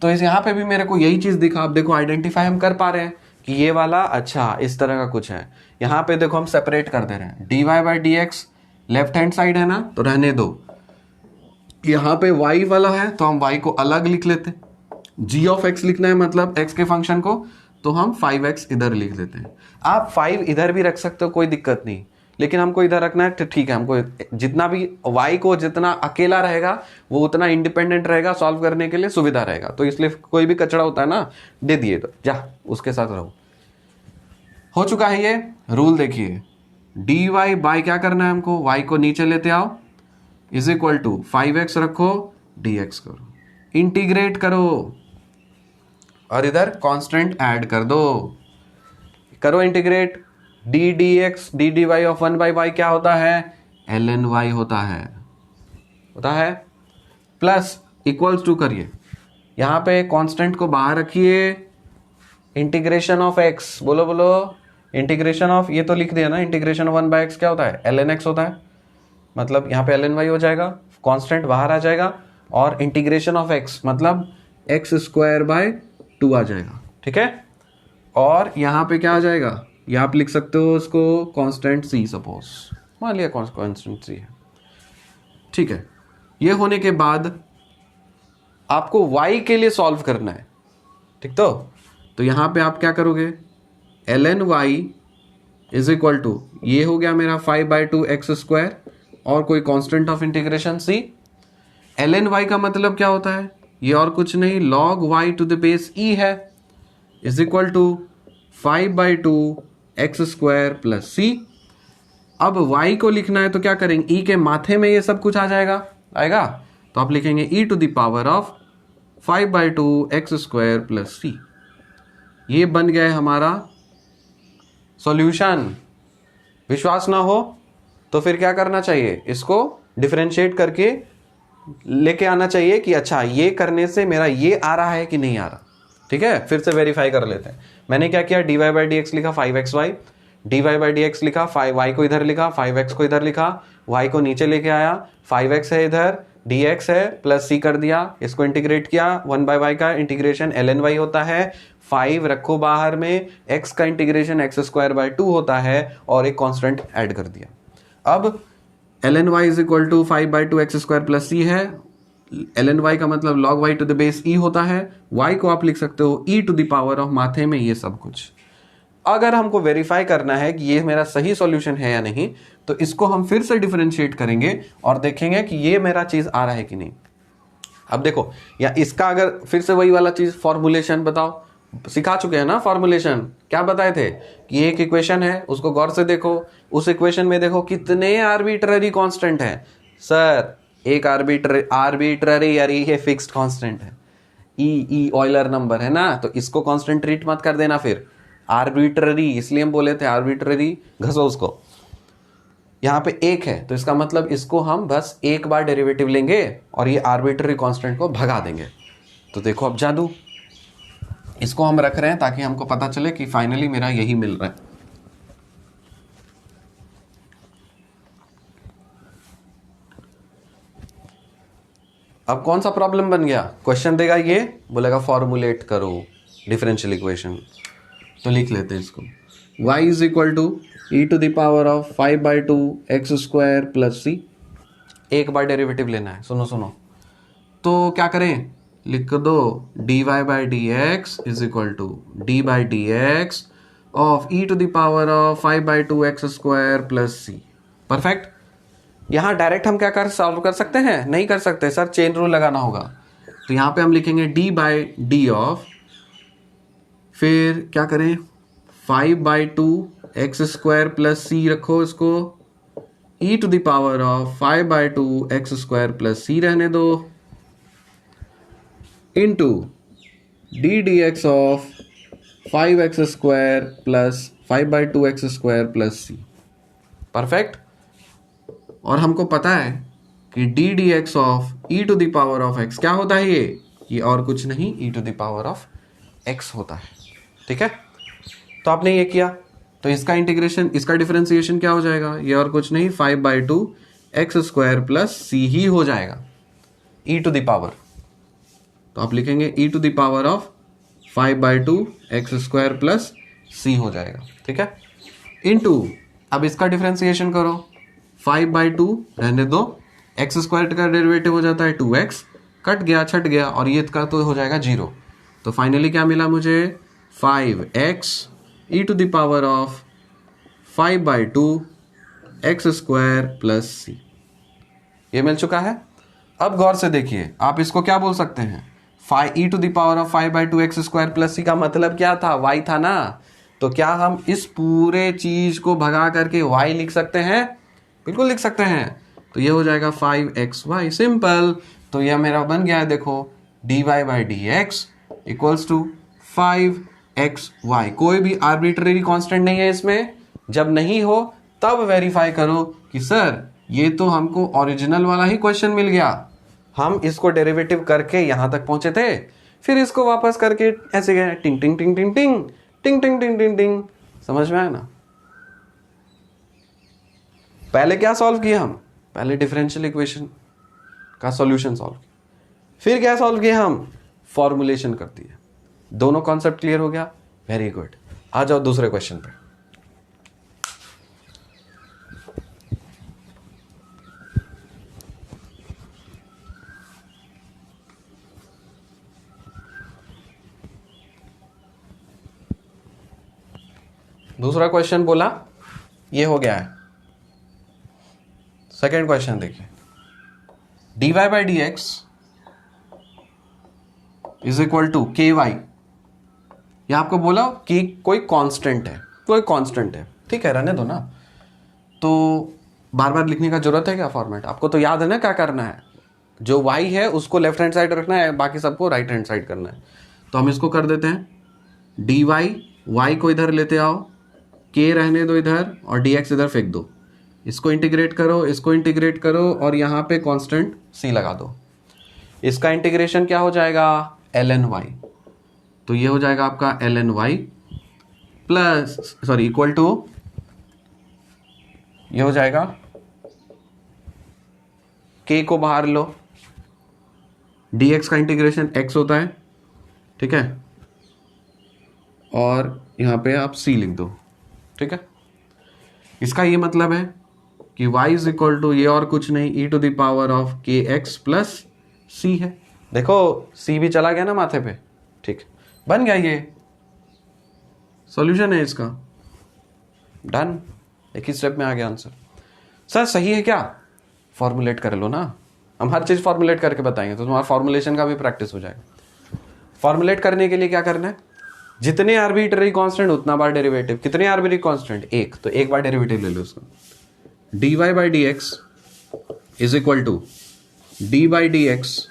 तो इस यहाँ पे भी मेरे को यही चीज दिखा। आप देखो आइडेंटिफाई हम कर पा रहे हैं कि ये वाला अच्छा इस तरह का कुछ है। यहाँ पे देखो हम सेपरेट कर दे रहे हैं, dy by dx left hand side है ना, तो रहने दो। यहाँ पे y वाला है तो हम y को अलग लिख लेते हैं। g of x लिखना है मतलब x के फंक्शन को, तो हम 5x इधर लिख देते हैं। आप 5 इधर भी रख सकते हो, कोई दिक्कत नहीं, लेकिन हमको इधर रखना है तो ठीक है। हमको जितना भी y को जितना अकेला रहेगा वो उतना इंडिपेंडेंट रहेगा, सॉल्व करने के लिए सुविधा रहेगा। तो इसलिए कोई भी कचरा होता है ना, दे दिए तो जा उसके साथ रहो। हो चुका है ये रूल। देखिए dy बाय क्या करना है हमको, y को नीचे लेते आओ, इज इक्वल टू 5x रखो, dx करो, इंटीग्रेट करो और इधर कांस्टेंट ऐड कर दो। करो integrate, d dx d dy of 1 by y क्या होता है, ln y होता है प्लस इक्वल्स टू करिए, यहां पे कांस्टेंट को बाहर रखिए, इंटीग्रेशन ऑफ x, बोलो बोलो, इंटीग्रेशन ऑफ, ये तो लिख दिया ना, इंटीग्रेशन 1 by x क्या होता है, ln x होता है, मतलब यहाँ पे ln y हो जाएगा, कांस्टेंट बाहर आ जाएगा और इंटीग्रेशन ऑफ x मतलब x² by 2 आ जाएगा, ठीक है। और यहाँ पे क्या आ जाएगा, या आप लिख सकते हो उसको कांस्टेंट सी, सपोज मान लिया कांस्टेंट सी है, ठीक है। ये होने के बाद आपको y के लिए सॉल्व करना है, ठीक। तो यहां पे आप क्या करोगे, ln y is equal to, ये हो गया मेरा 5/2x² और कोई constant of integration c। ln y का मतलब क्या होता है, ये और कुछ नहीं log y to the base e है, is equal to 5/2x² plus c। अब y को लिखना है तो क्या करेंगे, e के माथे में ये सब कुछ आ आएगा, तो आप लिखेंगे e to the power of 5/2x² plus c। ये बन गया है हमारा सॉल्यूशन। विश्वास ना हो तो फिर क्या करना चाहिए, इसको डिफरेंशिएट करके लेके आना चाहिए कि अच्छा ये करने से मेरा ये आ रहा है कि नहीं आ रहा, ठीक है। फिर से वेरीफाई कर लेते हैं। मैंने क्या किया, dy/dx लिखा 5xy, dy/dx लिखा 5y को इधर लिखा, 5x को इधर लिखा, y को नीचे लेके आया, 5x है इधर, dx है प्लस c कर दिया, इसको इंटीग्रेट किया, 1/y का इंटीग्रेशन ln y होता है, 5 रखो बाहर में, x का इंटीग्रेशन x²/2 होता है और एक कांस्टेंट ऐड कर दिया। अब ln y is equal to 5/2x² plus c है, ln y का मतलब log y to the base e होता है, y को आप लिख सकते हो e to the power of माथे में ये सब कुछ। अगर हमको वेरीफाई करना है कि ये मेरा सही सॉल्यूशन है या नहीं, तो इसको हम फिर से डिफरेंशिएट करेंगे और देखेंगे कि ये मेरा चीज आ रहा है कि नहीं। अब देखो, या इसका अगर फिर से वही वाला चीज फॉर्मुलेशन बताओ, सिखा चुके हैं ना फॉर्मुलेशन, क्या बताए थे कि एक इक्वेशन है, उसको गौर से देखो, उस इक्वेशन में देखो कितने आर्बिट्ररी कांस्टेंट है। सर एक आर्बिट्ररी यार ये फिक्स्ड कांस्टेंट है, ई ऑयलर नंबर है ना, तो इसको कांस्टेंट ट्रीट मत कर देना। फिर आर्बिट्ररी इसलिए हम बोले थे आर्बिट्ररी, घसो उसको। यहाँ पे एक है तो इसका मतलब इसको हम बस एक बार डेरिवेटिव लेंगे और ये आर्बिट्ररी कांस्टेंट को भगा देंगे। तो देखो अब जादू, इसको हम रख रहे हैं ताकि हमको पता चले कि फाइनली मेरा यही मिल रहा है। अब कौन सा प्रॉब्लम बन गया, क्वेश्चन देगा ये, बोलेगा फॉर्मुलेट करो डिफरेंशियल इक्वेशन। तो लिख लेते हैं इसको, y is equal to e to the power of 5/2x² plus c। एक बार डेरिवेटिव लेना है, सुनो तो क्या करें, लिख दो dy/dx is equal to d/dx of e to the power of 5/2x² plus c। Perfect. यहां डायरेक्ट हम क्या सॉल्व कर सकते हैं, नहीं कर सकते सर, चेन रूल लगाना होगा। तो यहां पे हम लिखेंगे d/d ऑफ, फिर क्या करें 5/2x² प्लस c रखो, इसको e to the power of 5/2x² plus c रहने दो, into ddx of 5x² plus 5/2x² plus c। Perfect. और हमको पता है कि ddx of e to the power of x क्या होता है, ये और कुछ नहीं e to the power of x होता है, ठीक है। तो आपने ये किया, तो इसका इंटीग्रेशन, इसका डिफरेंशिएशन क्या हो जाएगा, ये और कुछ नहीं 5/2x² प्लस c ही हो जाएगा, e टू द पावर। तो आप लिखेंगे e to the power of 5/2x² plus c हो जाएगा, ठीक है, इनटू, अब इसका डिफरेंशिएशन करो, 5/2 रहने दो, x² का डेरिवेटिव हो जाता है 2x, कट गया छट गया, और ये का तो हो जाएगा 0। तो फाइनली क्या मिला मुझे, 5x e to the power of 5/2x² plus c। ये मिल चुका है। अब गौर से देखिए, आप इसको क्या बोल सकते हैं, e to the power of 5/2x² plus c का मतलब क्या था, y था ना। तो क्या हम इस पूरे चीज को भगा करके y लिख सकते हैं, बिल्कुल लिख सकते हैं। तो ये हो जाएगा 5xy, सिंपल। तो यह मेरा बन गया है, देखो dy/dx इक्वल्स टू 5xy। कोई भी आर्बिट्ररी कांस्टेंट नहीं है इसमें। जब नहीं हो तब वेरीफाई करो कि सर ये तो हमको ओरिजिनल वाला ही क्वेश्चन मिल गया, हम इसको डेरिवेटिव करके यहां तक पहुंचे थे, फिर इसको वापस करके ऐसे गए टिंग टिंग टिंग टिंग टिंग टिंग टिंग टिंग टिंग टिंग। समझ में आया ना। पहले क्या सॉल्व किया हम, पहले डिफरेंशियल इक्वेशन का सॉल्यूशन सॉल्व किया, फिर क्या सॉल्व किया हम, फॉर्मुलेशन कर दिया। दोनों कॉन्सेप्ट क्लियर हो गया, वेरी गुड। आ जाओ दूसरे क्वेश्चन पे। दूसरा क्वेश्चन बोला ये हो गया है। सेकेंड क्वेश्चन देखिए, dy by D x is equal to k y. यह आपको बोला कि कोई कांस्टेंट है, कोई कांस्टेंट है, ठीक है, रहने दो ना, तो बार बार लिखने का जरूरत है क्या फॉर्मेट? आपको तो याद है ना क्या करना है। जो y है उसको लेफ्ट हैंड साइड रखना है, बाकी सबको राइट हैंड साइड करना है। तो हम इसको कर देते हैं dy, y को इधर लेते आओ, k रहने दो इधर और dx इधर फेंक दो। इसको इंटीग्रेट करो, इसको इंटीग्रेट करो और यहाँ पे कांस्टेंट c लगा दो। इसका इंटीग्रेशन क्या हो जाएगा? ln y। तो ये हो जाएगा आपका ln y plus sorry equal to, ये हो जाएगा k को बाहर लो, dx का इंटीग्रेशन x होता है, ठीक है, और यहाँ पे आप c लिख दो, ठीक है। इसका ये मतलब है कि y इज इक्वल टू ये और कुछ नहीं e to the power of के एक्स प्लस c है। देखो c भी चला गया ना माथे पे, ठीक, बन गया, ये सॉल्यूशन है इसका, डन, एक ही स्टेप में आ गया आंसर। सर सही है क्या? फॉर्मुलेट कर लो ना, हम हर चीज फॉर्मुलेट करके बताएंगे तो तुम्हारा फॉर्मुलेशन का भी प्रैक्टिस हो जाएगा। फॉर्मुलेट करने के लिए क्या करना है? जितने आर्बिट्ररी कांस्टेंट उतना बार डेरिवेटिव। कितने आर्बिट्ररी कांस्टेंट? एक, तो एक बार डेरिवेटिव ले लो उसका। dy by D x is equal to d by D x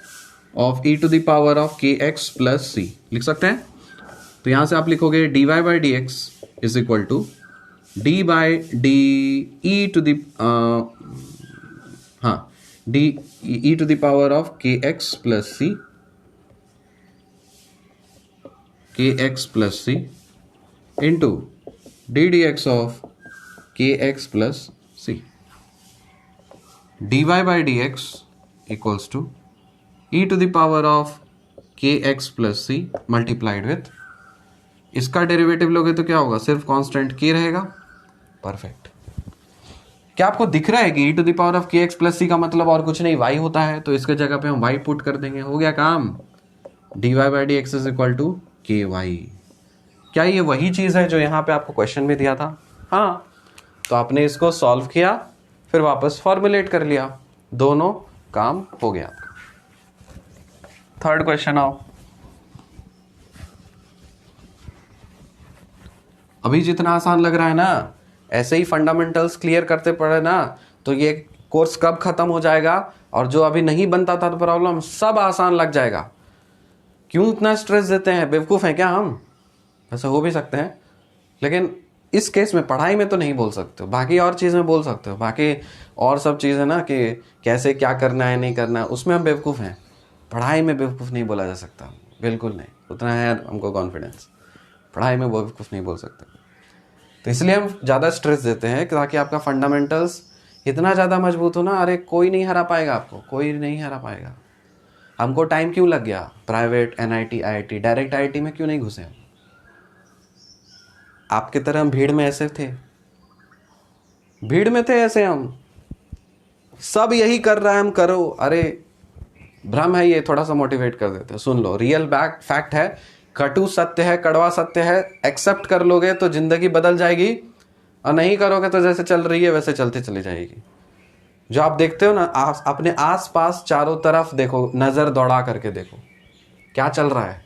of e to the power of के एक्स प्लस सी, लिख सकते हैं। तो यहां से आप लिखोगे dy by D x is equal to d by d e to the d e to the power of के एक्स प्लस सी, के x plus C into D D x of के x plus C. D Y by D X equals to E to the power of के x plus C multiplied with, इसका derivative लोगे तो क्या होगा? सिर्फ constant के रहेगा। परफेक्ट। क्या आपको दिख रहा है कि e to the power of के एक्स प्लस सी का मतलब और कुछ नहीं y होता है, तो इसके जगह पे हम y पुट कर देंगे, हो गया काम। dy by D x is equal to k y. क्या ये वही चीज है जो यहाँ पे आपको क्वेश्चन में दिया था? हाँ, तो आपने इसको सॉल्व किया फिर वापस फॉर्मुलेट कर लिया, दोनों काम हो गया। थर्ड क्वेश्चन आओ। अभी जितना आसान लग रहा है ना, ऐसे ही फंडामेंटल्स क्लियर करते पड़े ना तो ये कोर्स कब खत्म हो जाएगा, और जो अभी नहीं बनता था तो प्रॉब्लम सब आसान लग जाएगा। क्यों इतना स्ट्रेस देते हैं? बेवकूफ़ हैं क्या हम? वैसे हो भी सकते हैं, लेकिन इस केस में पढ़ाई में तो नहीं बोल सकते हो, बाकी और चीज़ में बोल सकते हो। बाकी और सब चीज़ है ना कि कैसे क्या करना है नहीं करना है, उसमें हम बेवकूफ़ हैं। पढ़ाई में बेवकूफ़ नहीं बोला जा सकता, बिल्कुल नहीं, उतना है हमको कॉन्फिडेंस, पढ़ाई में बेवकूफ़ नहीं बोल सकते। तो इसलिए हम ज़्यादा स्ट्रेस देते हैं ताकि आपका फंडामेंटल्स इतना ज़्यादा मजबूत हो ना, अरे कोई नहीं हरा पाएगा आपको, कोई नहीं हरा पाएगा। हमको टाइम क्यों लग गया? Private, NIT, IIT, direct IIT में क्यों नहीं घुसे? आपकी तरह हम भीड़ में ऐसे थे, भीड़ में थे ऐसे हम, सब यही कर रहा है हम करो। अरे भ्रम है ये, थोड़ा सा मोटिवेट कर देते हैं। सुन लो, रियल फैक्ट है, कटु सत्य है, कड़वा सत्य है। एक्सेप्ट कर लोगे तो जिंदगी बदल जाएगी, और नहीं करोगे तो जैसे चल रही है वैसे चलते चली जाएगी। जो आप देखते हो ना, अपने आस पास चारों तरफ देखो, नजर दौड़ा करके देखो क्या चल रहा है।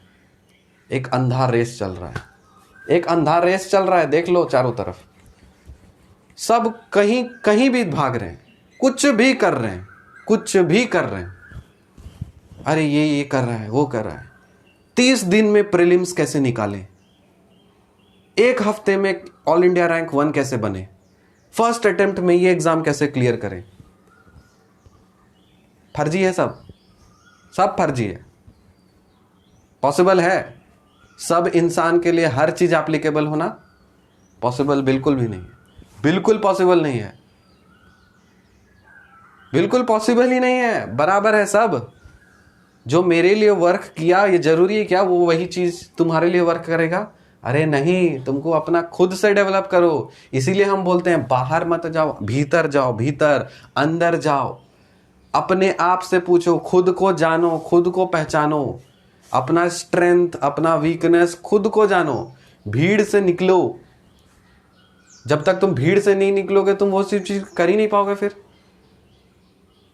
एक अंधा रेस चल रहा है, एक अंधा रेस चल रहा है। देख लो चारों तरफ, सब कहीं कहीं भी भाग रहे हैं, कुछ भी कर रहे हैं, कुछ भी कर रहे हैं। अरे ये कर रहा है, वो कर रहा है। 30 दिन में प्रीलिम्स कैसे निकालें, एक हफ्ते में ऑल इंडिया रैंक 1 कैसे बने, फर्स्ट अटेम्प्ट में ये एग्जाम कैसे क्लियर करें। फर्जी है सब, सब फर्जी है। पॉसिबल है सब इंसान के लिए हर चीज एप्लीकेबल होना? पॉसिबल बिल्कुल भी नहीं है, बिल्कुल पॉसिबल नहीं है, बिल्कुल पॉसिबल ही नहीं है। बराबर है सब। जो मेरे लिए वर्क किया, ये जरूरी है क्या वो वही चीज तुम्हारे लिए वर्क करेगा? अरे नहीं, तुमको अपना खुद से डेवलप करो। इसीलिए हम बोलते हैं बाहर मत जाओ, भीतर जाओ, भीतर अंदर जाओ, अपने आप से पूछो, खुद को जानो, खुद को पहचानो, अपना स्ट्रेंथ, अपना वीकनेस खुद को जानो, भीड़ से निकलो। जब तक तुम भीड़ से नहीं निकलोगे तुम वो चीज कर ही नहीं पाओगे, फिर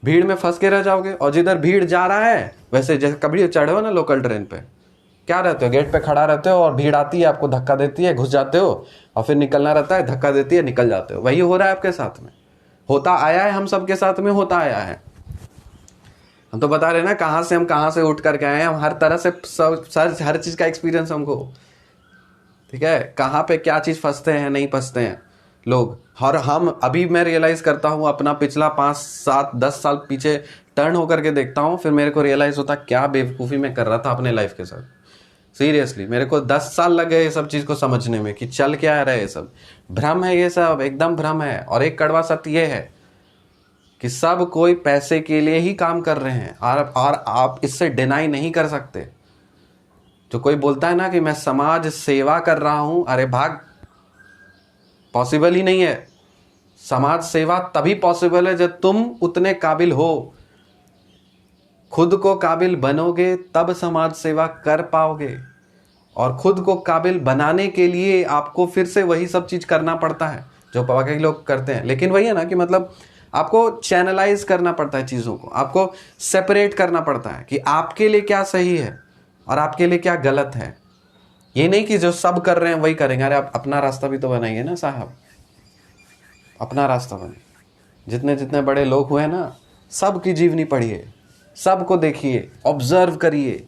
भीड़ में फंस के रह जाओगे। और जिधर भीड़ जा रहा है, वैसे जैसे कभी चढ़े हो ना लोकल ट्रेन पे, क्या रहते हो, गेट पे खड़ा रहते हो और भीड़ आती है, आपको धक्का देती है, घुस जाते हो, और फिर निकलना रहता है, धक्का देती है, निकल जाते हो। वही हो रहा है आपके साथ में, होता आया है, हम सबके साथ में होता आया है। हम तो बता रहे हैं ना कहाँ से हम कहाँ से उठ करके आए हैं, हम हर तरह से हर चीज का एक्सपीरियंस हमको, ठीक है, कहाँ पे क्या चीज फंसते हैं नहीं फंसते हैं लोग। और हम अभी मैं रियलाइज करता हूँ अपना पिछला 5, 7, 10 साल पीछे टर्न होकर के देखता हूँ, फिर मेरे को रियलाइज होता क्या बेवकूफ़ी मैं कर रहा था अपने लाइफ के साथ। सीरियसली मेरे को 10 साल लग गए ये सब चीज़ को समझने में कि चल क्या रहा है, ये सब भ्रम है, ये सब एकदम भ्रम है। और एक कड़वा सत्य ये है कि सब कोई पैसे के लिए ही काम कर रहे हैं, और आप इससे डिनाई नहीं कर सकते। जो कोई बोलता है ना कि मैं समाज सेवा कर रहा हूं, अरे भाग, पॉसिबल ही नहीं है। समाज सेवा तभी पॉसिबल है जब तुम उतने काबिल हो, खुद को काबिल बनोगे तब समाज सेवा कर पाओगे। और खुद को काबिल बनाने के लिए आपको फिर से वही सब चीज करना पड़ता है जो बाकी लोग करते हैं। लेकिन वही है ना कि मतलब आपको चैनलाइज करना पड़ता है चीजों को, आपको सेपरेट करना पड़ता है कि आपके लिए क्या सही है और आपके लिए क्या गलत है। ये नहीं कि जो सब कर रहे हैं वही करेंगे। अरे आप अपना रास्ता भी तो बनाइए ना साहब, अपना रास्ता बनाइए। जितने जितने बड़े लोग हुए ना, सबकी जीवनी पढ़िए, सबको देखिए, ऑब्जर्व करिए।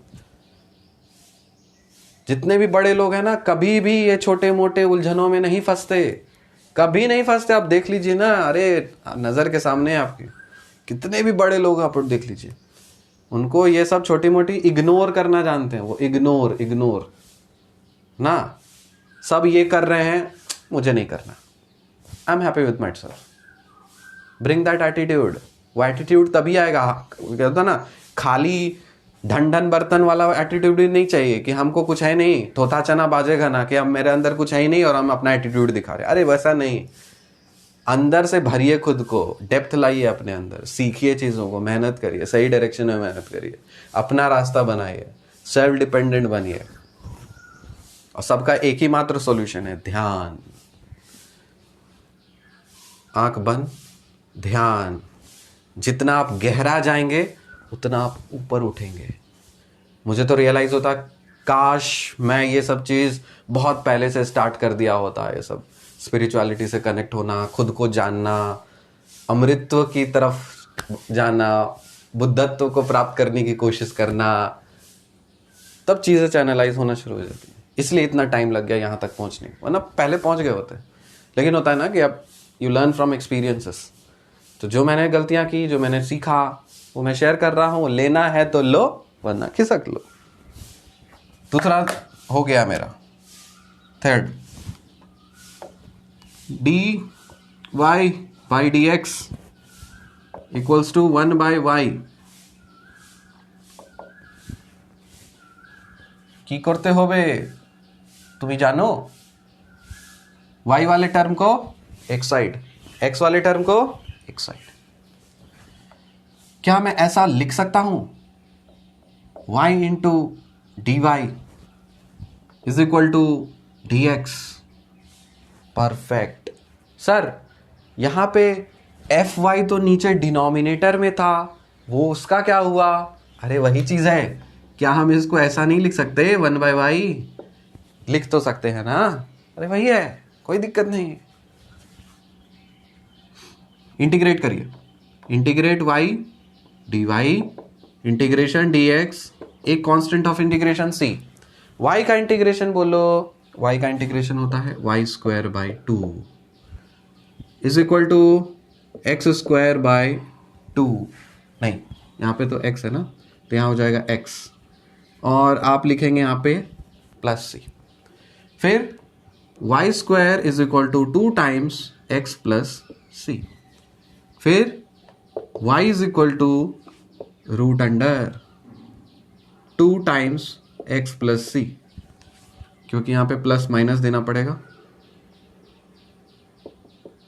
जितने भी बड़े लोग हैं ना, कभी भी ये छोटे मोटे उलझनों में नहीं फंसते, कभी नहीं फंसते। आप देख लीजिए ना, अरे नजर के सामने आपके कितने भी बड़े लोग आप देख लीजिए, उनको ये सब छोटी मोटी इग्नोर करना जानते हैं। वो इग्नोर ना, सब ये कर रहे हैं, मुझे नहीं करना, I am happy with my self. Bring that attitude. वो एटीट्यूड तभी आएगा, कहता ना, खाली ढन ढन बर्तन वाला एटीट्यूड ही नहीं चाहिए कि हमको कुछ है नहीं, तोता चना बाजेगा ना, कि अब मेरे अंदर कुछ है ही नहीं और हम अपना एटीट्यूड दिखा रहे। अरे वैसा नहीं, अंदर से भरिए खुद को, डेप्थ लाइए अपने अंदर, सीखिए चीज़ों को, मेहनत करिए, सही डायरेक्शन में मेहनत करिए, अपना रास्ता बनाइए, सेल्फ डिपेंडेंट बनिए। और सबका एक ही मात्र सॉल्यूशन है, ध्यान। आंख बंद, ध्यान। जितना आप गहरा जाएंगे उतना आप ऊपर उठेंगे। मुझे तो रियलाइज होता, काश मैं ये सब चीज़ बहुत पहले से स्टार्ट कर दिया होता। ये सब स्पिरिचुअलिटी से कनेक्ट होना, खुद को जानना, अमृतत्व की तरफ जाना, बुद्धत्व को प्राप्त करने की कोशिश करना, तब चीज़ें चैनलाइज होना शुरू हो जाती है। इसलिए इतना टाइम लग गया यहाँ तक पहुँचने, वरना पहले पहुँच गए होते। लेकिन होता है ना कि अब यू लर्न फ्रॉम एक्सपीरियंसेस। तो जो मैंने गलतियाँ की, जो मैंने सीखा, वो मैं शेयर कर रहा हूँ। लेना है तो लो, वरना खिसक लो। दूसरा हो गया मेरा, third, dy by dx equals to 1 by y। की करते हो बे, तुम्हें जानो, y वाले टर्म को एक साइड, x वाले टर्म को एक साइड। क्या मैं ऐसा लिख सकता हूं, y into d y is equal to d x? Perfect sir, यहां पे एफ वाई तो नीचे डिनोमिनेटर में था, वो उसका क्या हुआ? अरे वही चीज है, क्या हम इसको ऐसा नहीं लिख सकते 1 by y? लिख तो सकते हैं ना, अरे वही है, कोई दिक्कत नहीं है। इंटीग्रेट करिए, integrate y dy integration dx, एक constant of integration c। y का इंटीग्रेशन बोलो, y का इंटीग्रेशन होता है y² by 2 is equal to x² by 2। नहीं, यहाँ पे तो x है ना, तो यहाँ हो जाएगा x, और आप लिखेंगे यहाँ पे प्लस c। फिर y² is equal to 2 times x plus c। फिर y is equal to √2 times x plus c, क्योंकि यहाँ पे प्लस माइनस देना पड़ेगा,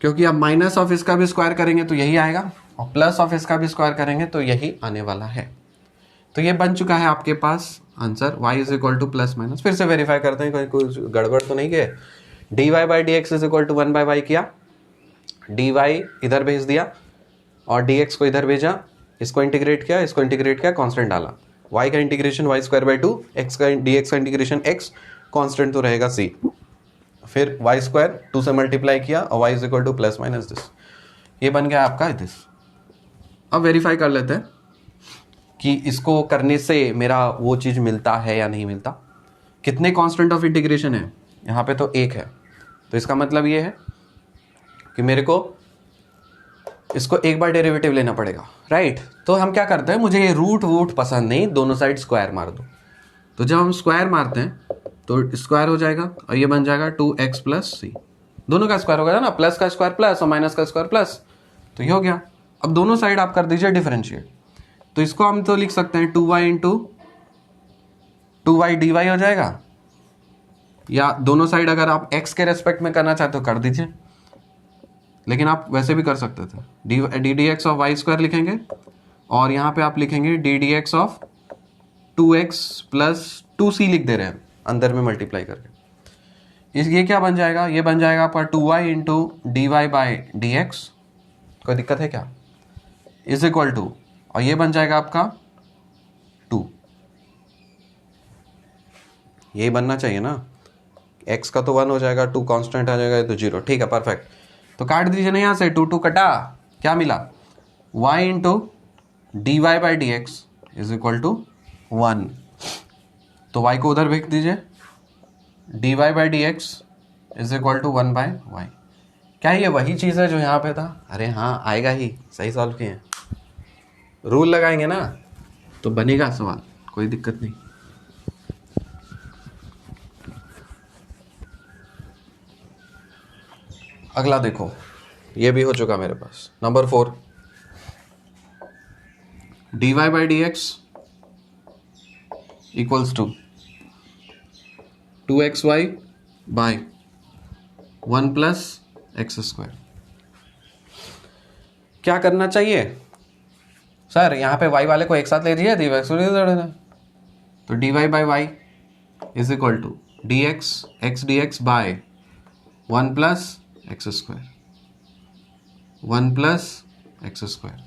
क्योंकि अब माइनस ऑफ इसका भी स्क्वायर करेंगे तो यही आएगा, और प्लस ऑफ इसका भी स्क्वायर करेंगे तो यही आने वाला है। तो ये बन चुका है आपके पास answer, y is equal to plus minus. फिर से वेरीफाई करते हैं कोई गड़बड़ तो नहीं गए। D Y by D x is equal to 1/y किया, डी वाई इधर भेज दिया और डी एक्स को इधर भेजा, इसको इंटीग्रेट किया, इसको इंटीग्रेट किया, कांस्टेंट डाला, y का integration y square by 2, x का dx का इंटीग्रेशन x, कांस्टेंट तो रहेगा c, फिर y स्क्वायर 2 से मल्टीप्लाई किया और y is equal to plus minus this, ये बन गया आपका दिस। अब वेरीफाई कर लेते हैं कि इसको करने से मेरा वो चीज़ मिलता है या नहीं मिलता। कितने कांस्टेंट ऑफ इंटीग्रेशन है यहाँ पे, तो एक है, तो इसका मतलब ये है कि मेरे को इसको एक बार डेरिवेटिव लेना पड़ेगा, राइट। तो हम क्या करते हैं, मुझे ये रूट वूट पसंद नहीं, दोनों साइड स्क्वायर मार दो। तो जब हम स्क्वायर मारते हैं तो स्क्वायर हो जाएगा और ये बन जाएगा 2x प्लस सी, दोनों का स्क्वायर हो गया ना, प्लस का स्क्वायर प्लस और माइनस का स्क्वायर प्लस, तो ये हो गया। अब दोनों साइड आप कर दीजिए डिफरेंशिएट, तो इसको हम तो लिख सकते हैं 2y इंटू 2y dy हो जाएगा, या दोनों साइड अगर आप x के रेस्पेक्ट में करना चाहते हो कर दीजिए, लेकिन आप वैसे भी कर सकते थे, d D x of y square लिखेंगे और यहाँ पे आप लिखेंगे d D x of 2x plus 2c लिख दे रहे हैं अंदर में मल्टीप्लाई करके। ये क्या बन जाएगा, ये बन जाएगा आपका 2y into d Y by D x, कोई दिक्कत है क्या, इज इक्वल टू, और ये बन जाएगा आपका 2, ये बनना चाहिए ना, x का तो 1 हो जाएगा, 2 कांस्टेंट आ जाएगा तो 0, ठीक है परफेक्ट। तो काट दीजिए ना यहाँ से, 2 कटा, क्या मिला, y into d Y by D x is equal to 1, तो y को उधर भेज दीजिए, d Y by D x is equal to 1/y। क्या ये वही चीज़ है जो यहाँ पे था, अरे हाँ आएगा ही, सही सॉल्व किए हैं, रूल लगाएंगे ना तो बनेगा सवाल, कोई दिक्कत नहीं। अगला देखो, ये भी हो चुका मेरे पास, number 4, D Y by D X equals to 2xy by 1 plus x square. क्या करना चाहिए सर, यहाँ पे y वाले को एक साथ ले दिया, तो d Y by y is equal to d x d x by 1 plus x square, 1 plus x square.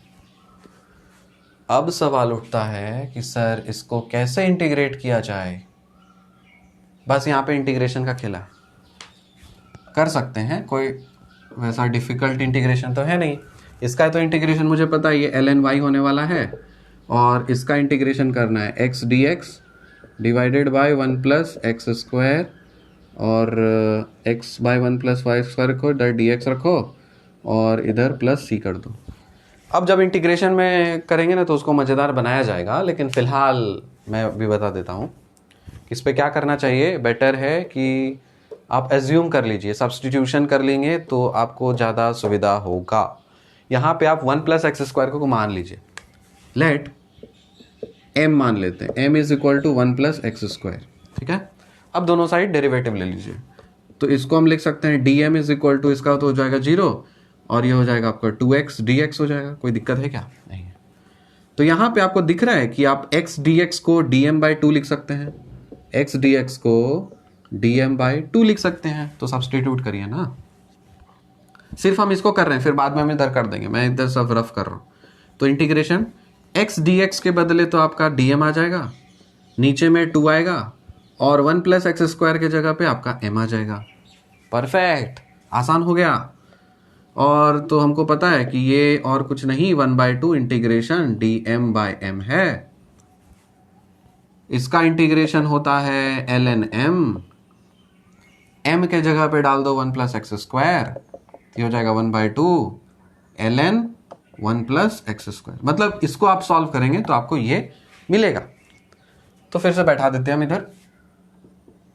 अब सवाल उठता है कि सर इसको कैसे इंटीग्रेट किया जाए, बस यहाँ पे इंटीग्रेशन का खेला कर सकते हैं, कोई वैसा डिफ़िकल्ट इंटीग्रेशन तो है नहीं। इसका तो इंटीग्रेशन मुझे पता है, ये ln y होने वाला है और इसका इंटीग्रेशन करना है x dx divided by 1 plus x square और x by 1 plus y square रखो, इधर dx रखो और इधर प्लस c कर दो। अब जब इंटीग्रेशन में करेंगे ना तो उसको मज़ेदार बनाया जाएगा, लेकिन फ़िलहाल मैं भी बता देता हूँ कि इस पर क्या करना चाहिए। बेटर है कि आप एज्यूम कर लीजिए, सब्स्टिट्यूशन कर लेंगे तो आपको ज़्यादा सुविधा होगा। यहाँ पे आप 1 प्लस एक्स स्क्वायर को मान लीजिए, लेट m मान लेते हैं, m is equal to 1 plus x square, ठीक है। अब दोनों साइड डेरिवेटिव ले लीजिए, तो इसको हम लिख सकते हैं dm इज इक्वल टू, इसका तो हो जाएगा 0 और ये हो जाएगा आपका 2x dx हो जाएगा, कोई दिक्कत है क्या, नहीं है। तो यहाँ पे आपको दिख रहा है कि आप x dx को dm/2 लिख सकते हैं, x dx को dm/2 लिख सकते हैं, तो सब्स्टिट्यूट करिए ना। सिर्फ हम इसको कर रहे हैं, फिर बाद में हम इधर कर देंगे, मैं इधर सब रफ कर रहा हूँ। तो इंटीग्रेशन x dx के बदले तो आपका dm आ जाएगा, नीचे में 2 आएगा और 1 प्लस एक्स स्क्वायर के जगह पे आपका m आ जाएगा। परफेक्ट, आसान हो गया। और तो हमको पता है कि ये और कुछ नहीं 1/2 इंटीग्रेशन dm/m है, इसका इंटीग्रेशन होता है ln m के जगह पे डाल दो 1 प्लस एक्स स्क्वायर, ये हो जाएगा 1/2 ln 1 प्लस एक्स स्क्वायर। मतलब इसको आप सॉल्व करेंगे तो आपको ये मिलेगा। तो फिर से बैठा देते हैं हम इधर,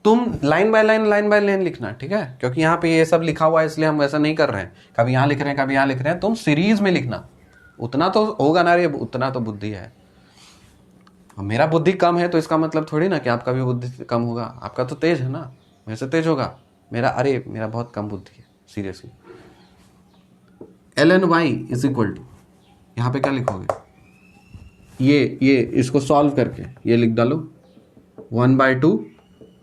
तुम लाइन बाय लाइन लिखना, ठीक है, क्योंकि यहाँ पे ये सब लिखा हुआ है इसलिए हम वैसा नहीं कर रहे हैं, कभी यहाँ लिख रहे हैं कभी यहाँ लिख रहे हैं, तुम सीरीज में लिखना, उतना तो होगा ना रे, उतना तो बुद्धि है। मेरा बुद्धि कम है तो इसका मतलब थोड़ी ना कि आपका भी बुद्धि कम होगा, आपका तो तेज है ना, वैसे तेज होगा मेरा, अरे मेरा बहुत कम बुद्धि है seriously. ln y is equal to, यहाँ पे क्या लिखोगे, ये इसको सॉल्व करके ये लिख डालो 1/2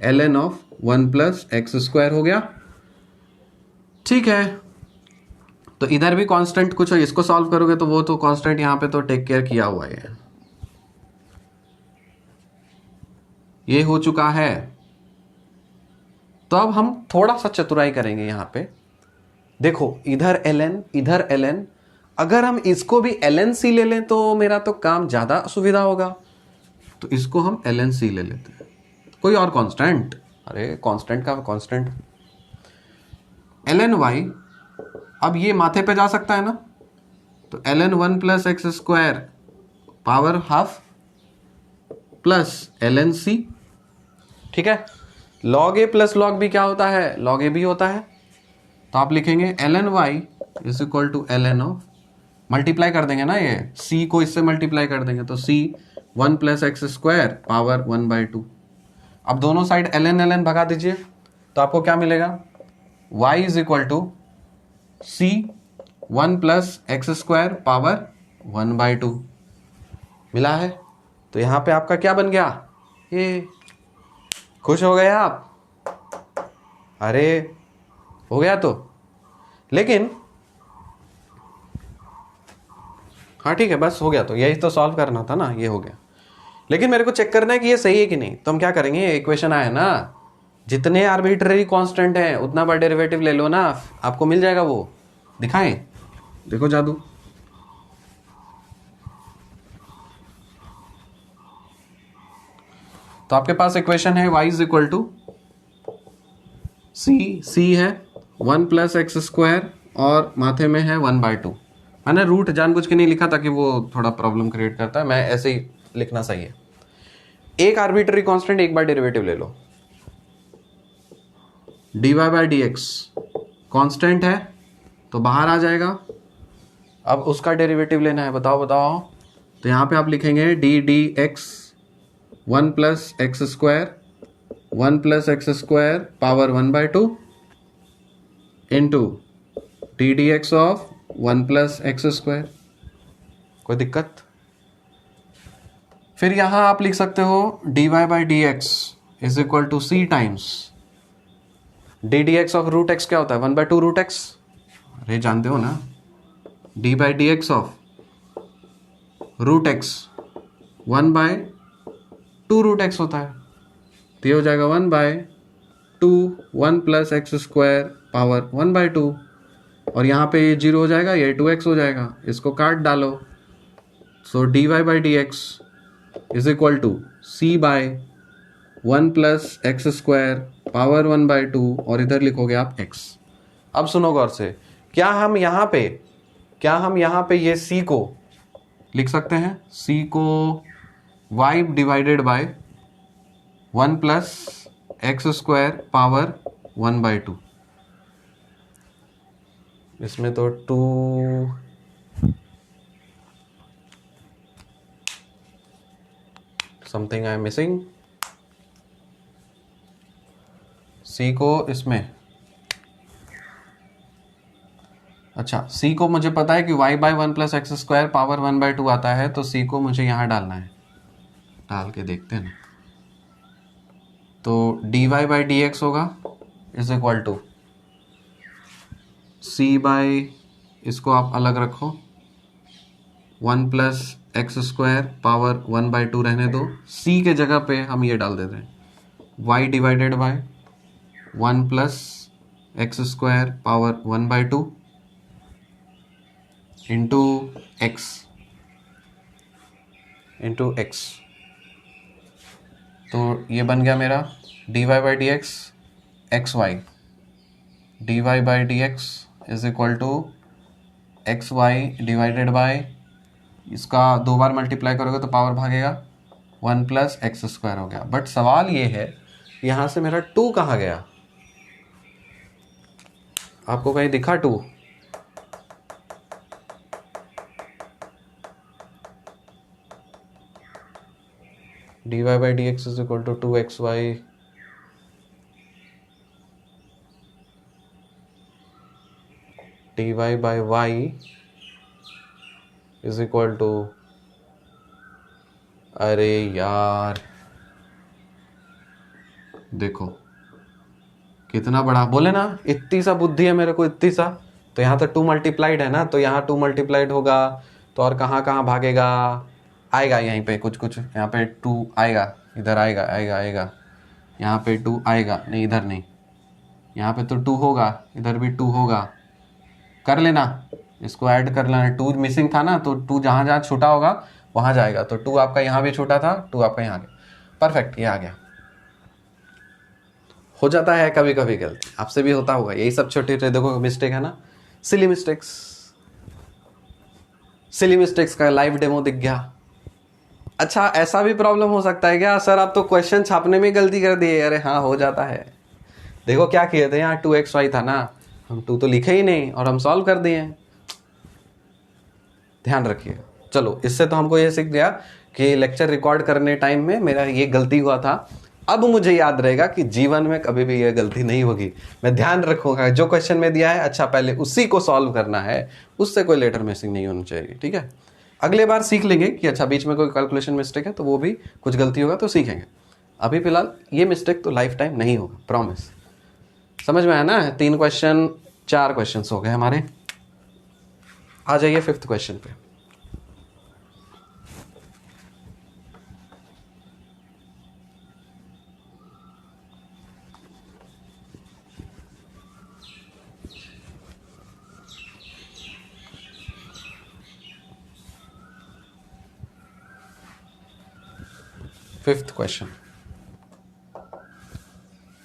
ln of 1 plus x square हो गया ठीक है, तो इधर भी कांस्टेंट कुछ हो, इसको सॉल्व करोगे तो वो तो कांस्टेंट यहाँ पे तो टेक केयर किया हुआ है, ये हो चुका है। तो अब हम थोड़ा सा चतुराई करेंगे यहाँ पे। देखो इधर ln इधर ln, अगर हम इसको भी ln c ले लें तो मेरा तो काम ज्यादा सुविधा होगा, तो इसको हम ln c ले लेते हैं। कोई और कांस्टेंट, अरे कांस्टेंट का कांस्टेंट ln y, अब ये माथे पे जा सकता है ना, तो ln 1 plus x square power half plus ln c। ठीक है, log a plus log b क्या होता है, log a भी होता है, तो आप लिखेंगे ln y is equal to ln of, multiply कर देंगे ना, ये c को इससे मल्टीप्लाई कर देंगे तो c 1 plus x square power 1/2। अब दोनों साइड ln ln भगा दीजिए तो आपको क्या मिलेगा, y is equal to c 1 plus x square power 1/2 मिला है। तो यहां पे आपका क्या बन गया, ये खुश हो गए आप, अरे हो गया तो। लेकिन हाँ ठीक है, बस हो गया, तो यही तो सॉल्व करना था ना, ये हो गया। लेकिन मेरे को चेक करना है कि ये सही है कि नहीं, तो हम क्या करेंगे, इक्वेशन आया ना, जितने आर्बिट्ररी कांस्टेंट हैं उतना बार डेरिवेटिव ले लो ना, आपको मिल जाएगा वो। दिखाएं, देखो जादू। तो आपके पास इक्वेशन है y इज इक्वल टू सी है 1 प्लस एक्स स्क्वायर और माथे में है 1/2। मैंने रूट जानबूझ के नहीं लिखा ताकि वो थोड़ा प्रॉब्लम क्रिएट करता है, मैं ऐसे ही लिखना सही है। एक आर्बिट्ररी कांस्टेंट एक बार डेरिवेटिव ले लो, dy by D x constant है तो बाहर आ जाएगा, अब उसका डेरिवेटिव लेना है, बताओ बताओ। तो यहां पे आप लिखेंगे d D x 1 plus x square 1 plus x square power 1/2 into D D x of 1 plus x square. कोई दिक्कत? फिर यहां आप लिख सकते हो dy by D x is equal to c times d D x of root x क्या होता है, 1/2 रूट एक्स, अरे जानते हो ना, d by D x of root x 1/2 root x होता है, तो ये हो जाएगा 1/2 1 प्लस एक्स स्क्वायर पावर 1/2, और यहाँ पे ये 0 हो जाएगा, ये 2x हो जाएगा, इसको काट डालो। So dy by D x is equal to c by 1 plus x square power 1/2, और इधर लिखोगे आप x। अब सुनो गौर से, क्या हम यहाँ पे ये c को लिख सकते हैं, c को y divided by 1 plus x square power 1/2, इसमें तो 2 something I am missing, c को इसमें, अच्छा c को मुझे पता है कि y by 1 plus x square power 1/2 आता है, तो c को मुझे यहां डालना है, डाल के देखते हैं ना। तो dy बाई डी एक्स होगा is equal to c by, इसको आप अलग रखो, 1 प्लस एक्स स्क्वायर पावर 1/2 रहने दो, c के जगह पे हम ये डाल देते हैं y divided by 1 plus x square power 1/2 into x, तो ये बन गया मेरा dy by D x x y, dy by D x is equal to x y divided by, इसका 2 बार मल्टीप्लाई करोगे तो पावर भागेगा, 1 प्लस एक्स स्क्वायर हो गया। बट सवाल ये है यहां से मेरा 2 कहाँ गया, आपको कहीं दिखा 2? dy by D x is equal to 2xy dy by y is equal to, अरे यार देखो कितना बड़ा, बोले ना इतनी सा बुद्धि है मेरे को, इतनी सा। तो यहाँ तो 2 मल्टीप्लाइड है ना, तो यहाँ 2 मल्टीप्लाइड होगा, तो और कहाँ कहाँ भागेगा, आएगा यहीं पे कुछ कुछ, यहाँ पे 2 आएगा, इधर आएगा आएगा आएगा, यहाँ पे 2 आएगा, नहीं इधर नहीं, यहाँ पे तो 2 होगा, इधर भी 2 होगा, कर लेना, इसको ऐड कर लेना। 2 मिसिंग था ना, तो 2 जहाँ जहाँ छूटा होगा वहाँ जाएगा, तो 2 आपका यहाँ भी छूटा था, 2 आपका यहाँ गया, परफेक्ट, ये आ गया। हो जाता है कभी कभी गलती, आपसे भी होता होगा, यही सब छोटे छोटे देखो मिस्टेक है ना, सिली मिस्टेक्स। सिली मिस्टेक्स का लाइव डेमो दिख गया। अच्छा, ऐसा भी प्रॉब्लम हो सकता है क्या सर, आप तो क्वेश्चन छापने में गलती कर दिए? अरे हाँ, हो जाता है। देखो क्या किए थे, यहाँ 2xy था ना, हम 2 तो लिखे ही नहीं और हम सॉल्व कर दिए। ध्यान रखिए। चलो, इससे तो हमको ये सीख गया कि लेक्चर रिकॉर्ड करने टाइम में मेरा ये गलती हुआ था। अब मुझे याद रहेगा कि जीवन में कभी भी ये गलती नहीं होगी, मैं ध्यान रखूंगा। जो क्वेश्चन में दिया है, अच्छा पहले उसी को सॉल्व करना है, उससे कोई लेटर मिसिंग नहीं होनी चाहिए, ठीक है। अगले बार सीख लेंगे कि अच्छा बीच में कोई कैलकुलेशन मिस्टेक है तो वो भी कुछ गलती होगा तो सीखेंगे। अभी फिलहाल ये मिस्टेक तो लाइफ टाइम नहीं होगा, प्रॉमिस। समझ में आया ना? 3 क्वेश्चन, 4 क्वेश्चन हो गए हमारे। आ जाइए 5th क्वेश्चन पे।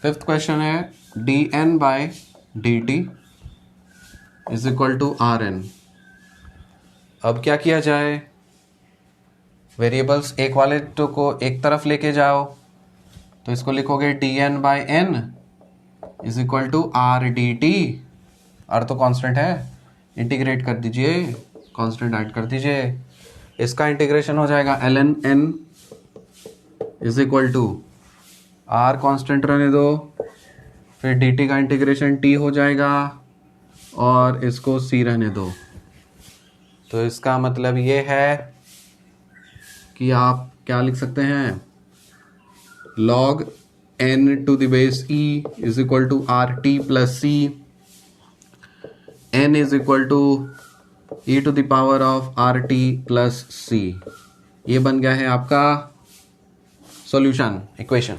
फिफ्थ क्वेश्चन है dn/dt is equal to rn। अब क्या किया जाए, वेरिएबल्स एक वाले तो को एक तरफ लेके जाओ, तो इसको लिखोगे dn/n is equal to r/dt। r तो कांस्टेंट है, इंटीग्रेट कर दीजिए, कांस्टेंट ऐड कर दीजिए, इसका इंटीग्रेशन हो जाएगा ln n is equal to r constant रहने दो, फिर dt का इंटीग्रेशन t हो जाएगा और इसको c रहने दो। तो इसका मतलब ये है कि आप क्या लिख सकते हैं, log n to the base e is equal to rt plus c, n is equal to e to the power of rt plus c। ये बन गया है आपका सॉल्यूशन, इक्वेशन।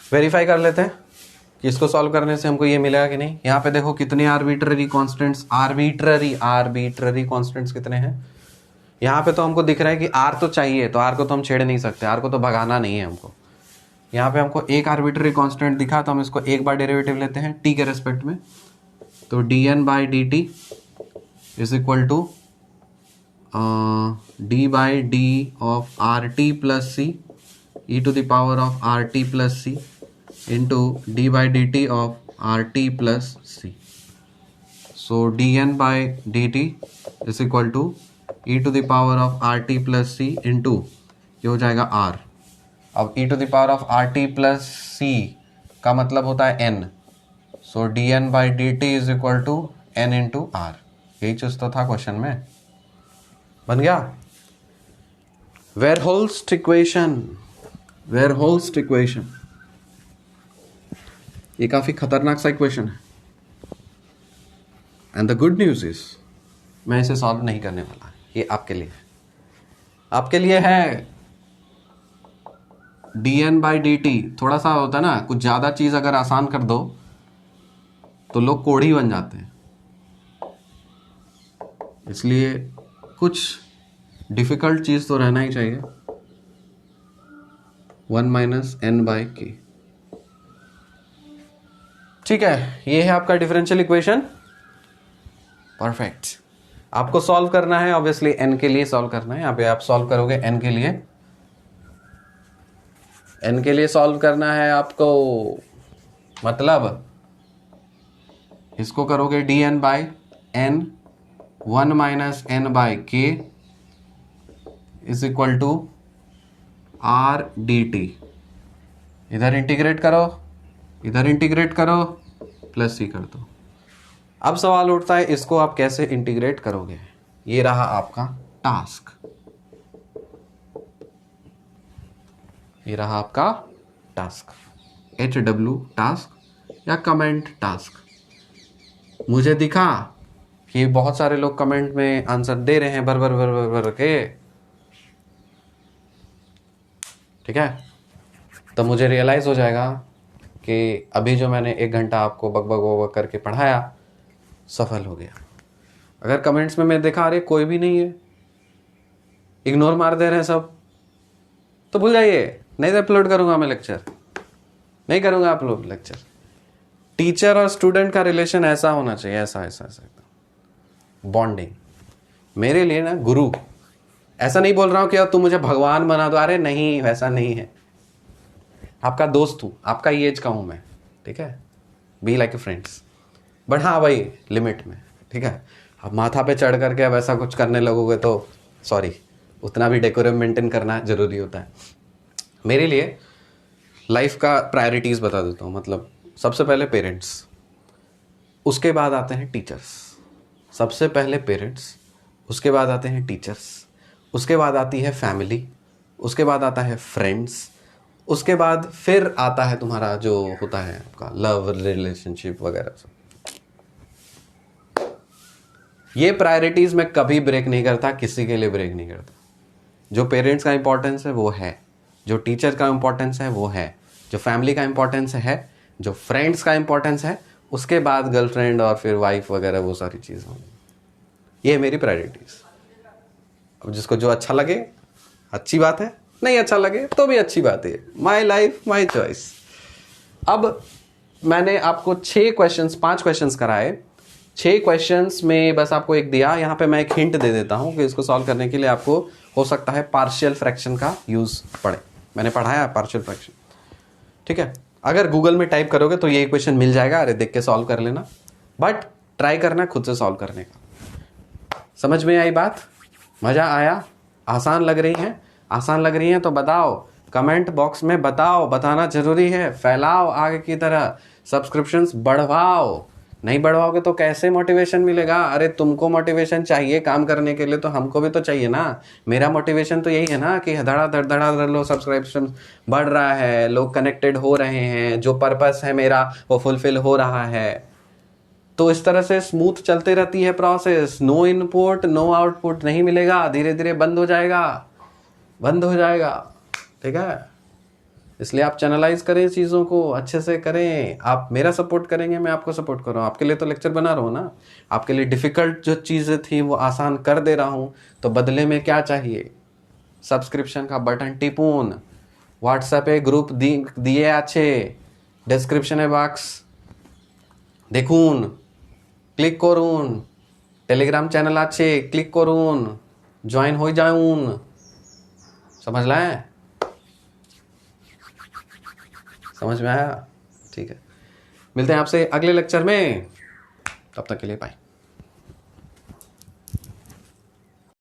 वेरीफाई कर लेते हैं कि इसको सॉल्व करने से हमको ये मिलेगा कि नहीं। यहाँ पे देखो कितने आर्बिट्ररी कांस्टेंट्स, आर्बिट्ररी कांस्टेंट्स कितने हैं। यहाँ पे तो हमको दिख रहा है कि r तो चाहिए, तो r को तो हम छेड़ नहीं सकते, r को तो भगाना नहीं है हमको। यहाँ पे हमको एक आर्बिट्ररी कांस्टेंट दिखा, तो हम इसको एक बार डेरिवेटिव लेते हैं t के रेस्पेक्ट में। तो dn/dt is equal to d/d of rt plus c e to the power of rt plus c into d/dt of rt plus c. So dn/dt is equal to e to the power of rt plus c into ये हो जाएगा r। अब e to the power of rt plus c का मतलब होता है n। So dn/dt is equal to n into r। यही चीज तो था क्वेश्चन में, बन गया। वेरहोल्स्ट इक्वेशन, ये काफी खतरनाक सा इक्वेशन है। And the good news is मैं इसे सॉल्व नहीं करने वाला, ये आपके लिए है, आपके लिए है। dn/dt थोड़ा सा होता है ना, कुछ ज्यादा चीज अगर आसान कर दो तो लोग कोढ़ी बन जाते हैं, इसलिए कुछ डिफिकल्ट चीज तो रहना ही चाहिए। 1 - n/k, ठीक है। ये है आपका डिफरेंशियल इक्वेशन, परफेक्ट। आपको सॉल्व करना है ऑब्वियसली n के लिए सॉल्व करना है। यहाँ पे आप सॉल्व करोगे n के लिए, n के लिए सॉल्व करना है आपको, मतलब इसको करोगे dn/n 1 - n/k is equal to r/dt। इधर इंटीग्रेट करो, इधर इंटीग्रेट करो, प्लस c कर दो। अब सवाल उठता है इसको आप कैसे इंटीग्रेट करोगे। ये रहा आपका टास्क, ये रहा आपका टास्क, HW टास्क। या कमेंट टास्क। मुझे दिखा कि बहुत सारे लोग कमेंट में आंसर दे रहे हैं भर भर भर भर भर के, ठीक है, तो मुझे रियलाइज़ हो जाएगा कि अभी जो मैंने 1 घंटा आपको बक बक बक बक करके पढ़ाया सफल हो गया। अगर कमेंट्स में मैं देखा अरे कोई भी नहीं है, इग्नोर मार दे रहे हैं सब, तो भूल जाइए, नहीं अपलोड करूंगा मैं लेक्चर, नहीं करूंगा अपलोड लेक्चर। टीचर और स्टूडेंट का रिलेशन ऐसा होना चाहिए, ऐसा ऐसा ऐसा बॉन्डिंग। मेरे लिए ना गुरु, ऐसा नहीं बोल रहा हूं कि अब तुम मुझे भगवान बना दो, अरे नहीं, वैसा नहीं है। आपका दोस्त हूं, आपका ही एज का हूं मैं, ठीक है, be like a friends, but हाँ भाई लिमिट में, ठीक है। अब माथा पे चढ़ करके अब ऐसा कुछ करने लगोगे तो सॉरी, उतना भी डेकोरम मेंटेन करना जरूरी होता है। मेरे लिए लाइफ का प्रायोरिटीज बता देता हूँ। मतलब सबसे पहले पेरेंट्स, उसके बाद आते हैं टीचर्स। सबसे पहले पेरेंट्स, उसके बाद आते हैं टीचर्स, उसके बाद आती है फैमिली, उसके बाद आता है फ्रेंड्स, उसके बाद फिर आता है तुम्हारा जो होता है आपका लव रिलेशनशिप वगैरह सब। ये प्रायोरिटीज मैं कभी ब्रेक नहीं करता, किसी के लिए ब्रेक नहीं करता। जो पेरेंट्स का इंपॉर्टेंस है वो है, जो टीचर का इंपॉर्टेंस है वो है, जो फैमिली का इंपॉर्टेंस है, जो फ्रेंड्स का इंपॉर्टेंस है, उसके बाद गर्लफ्रेंड और फिर वाइफ वगैरह वो सारी चीज़ होंगी। ये है मेरी प्रायोरिटीज। अब जिसको जो अच्छा लगे अच्छी बात है, नहीं अच्छा लगे तो भी अच्छी बात है। My life my choice. अब मैंने आपको 5 क्वेश्चंस कराए। 6 क्वेश्चंस में बस आपको एक दिया। यहाँ पे मैं एक हिंट दे देता हूँ कि इसको सॉल्व करने के लिए आपको हो सकता है पार्शियल फ्रैक्शन का यूज पड़े। मैंने पढ़ाया पार्शियल फ्रैक्शन, ठीक है। अगर गूगल में टाइप करोगे तो ये क्वेश्चन मिल जाएगा, अरे देख के सॉल्व कर लेना, बट ट्राई करना खुद से सॉल्व करने का। समझ में आई बात? मजा आया? आसान लग रही है? आसान लग रही है तो बताओ, कमेंट बॉक्स में बताओ, बताना जरूरी है। फैलाओ आगे की तरह, सब्सक्रिप्शंस बढ़वाओ। नहीं बढ़वाओगे तो कैसे मोटिवेशन मिलेगा? अरे तुमको मोटिवेशन चाहिए काम करने के लिए तो हमको भी तो चाहिए ना। मेरा मोटिवेशन तो यही है ना कि धड़ा लो, सब्सक्रिप्शन बढ़ रहा है, लोग कनेक्टेड हो रहे हैं, जो पर्पस है मेरा वो फुलफिल हो रहा है। तो इस तरह से स्मूथ चलते रहती है process. No input no output नहीं मिलेगा, धीरे धीरे बंद हो जाएगा, ठीक है। इसलिए आप चैनलाइज करें चीज़ों को, अच्छे से करें। आप मेरा सपोर्ट करेंगे, मैं आपको सपोर्ट कर रहा हूँ। आपके लिए तो लेक्चर बना रहा हूँ ना। आपके लिए डिफ़िकल्ट जो चीज़ें थी वो आसान कर दे रहा हूँ, तो बदले में क्या चाहिए? सब्सक्रिप्शन का बटन टिपून, व्हाट्सएपे ग्रुप दिए আছে, ডেসক্রিপশনে বক্স দেখুন, ক্লিক করুন, টেলিগ্রাম চ্যানেল আছে ক্লিক করুন, জয়েন হয়ে যাউন। समझ लाए? समझ में आया? ठीक है, मिलते हैं आपसे अगले लेक्चर में, तब तक के लिए बाय।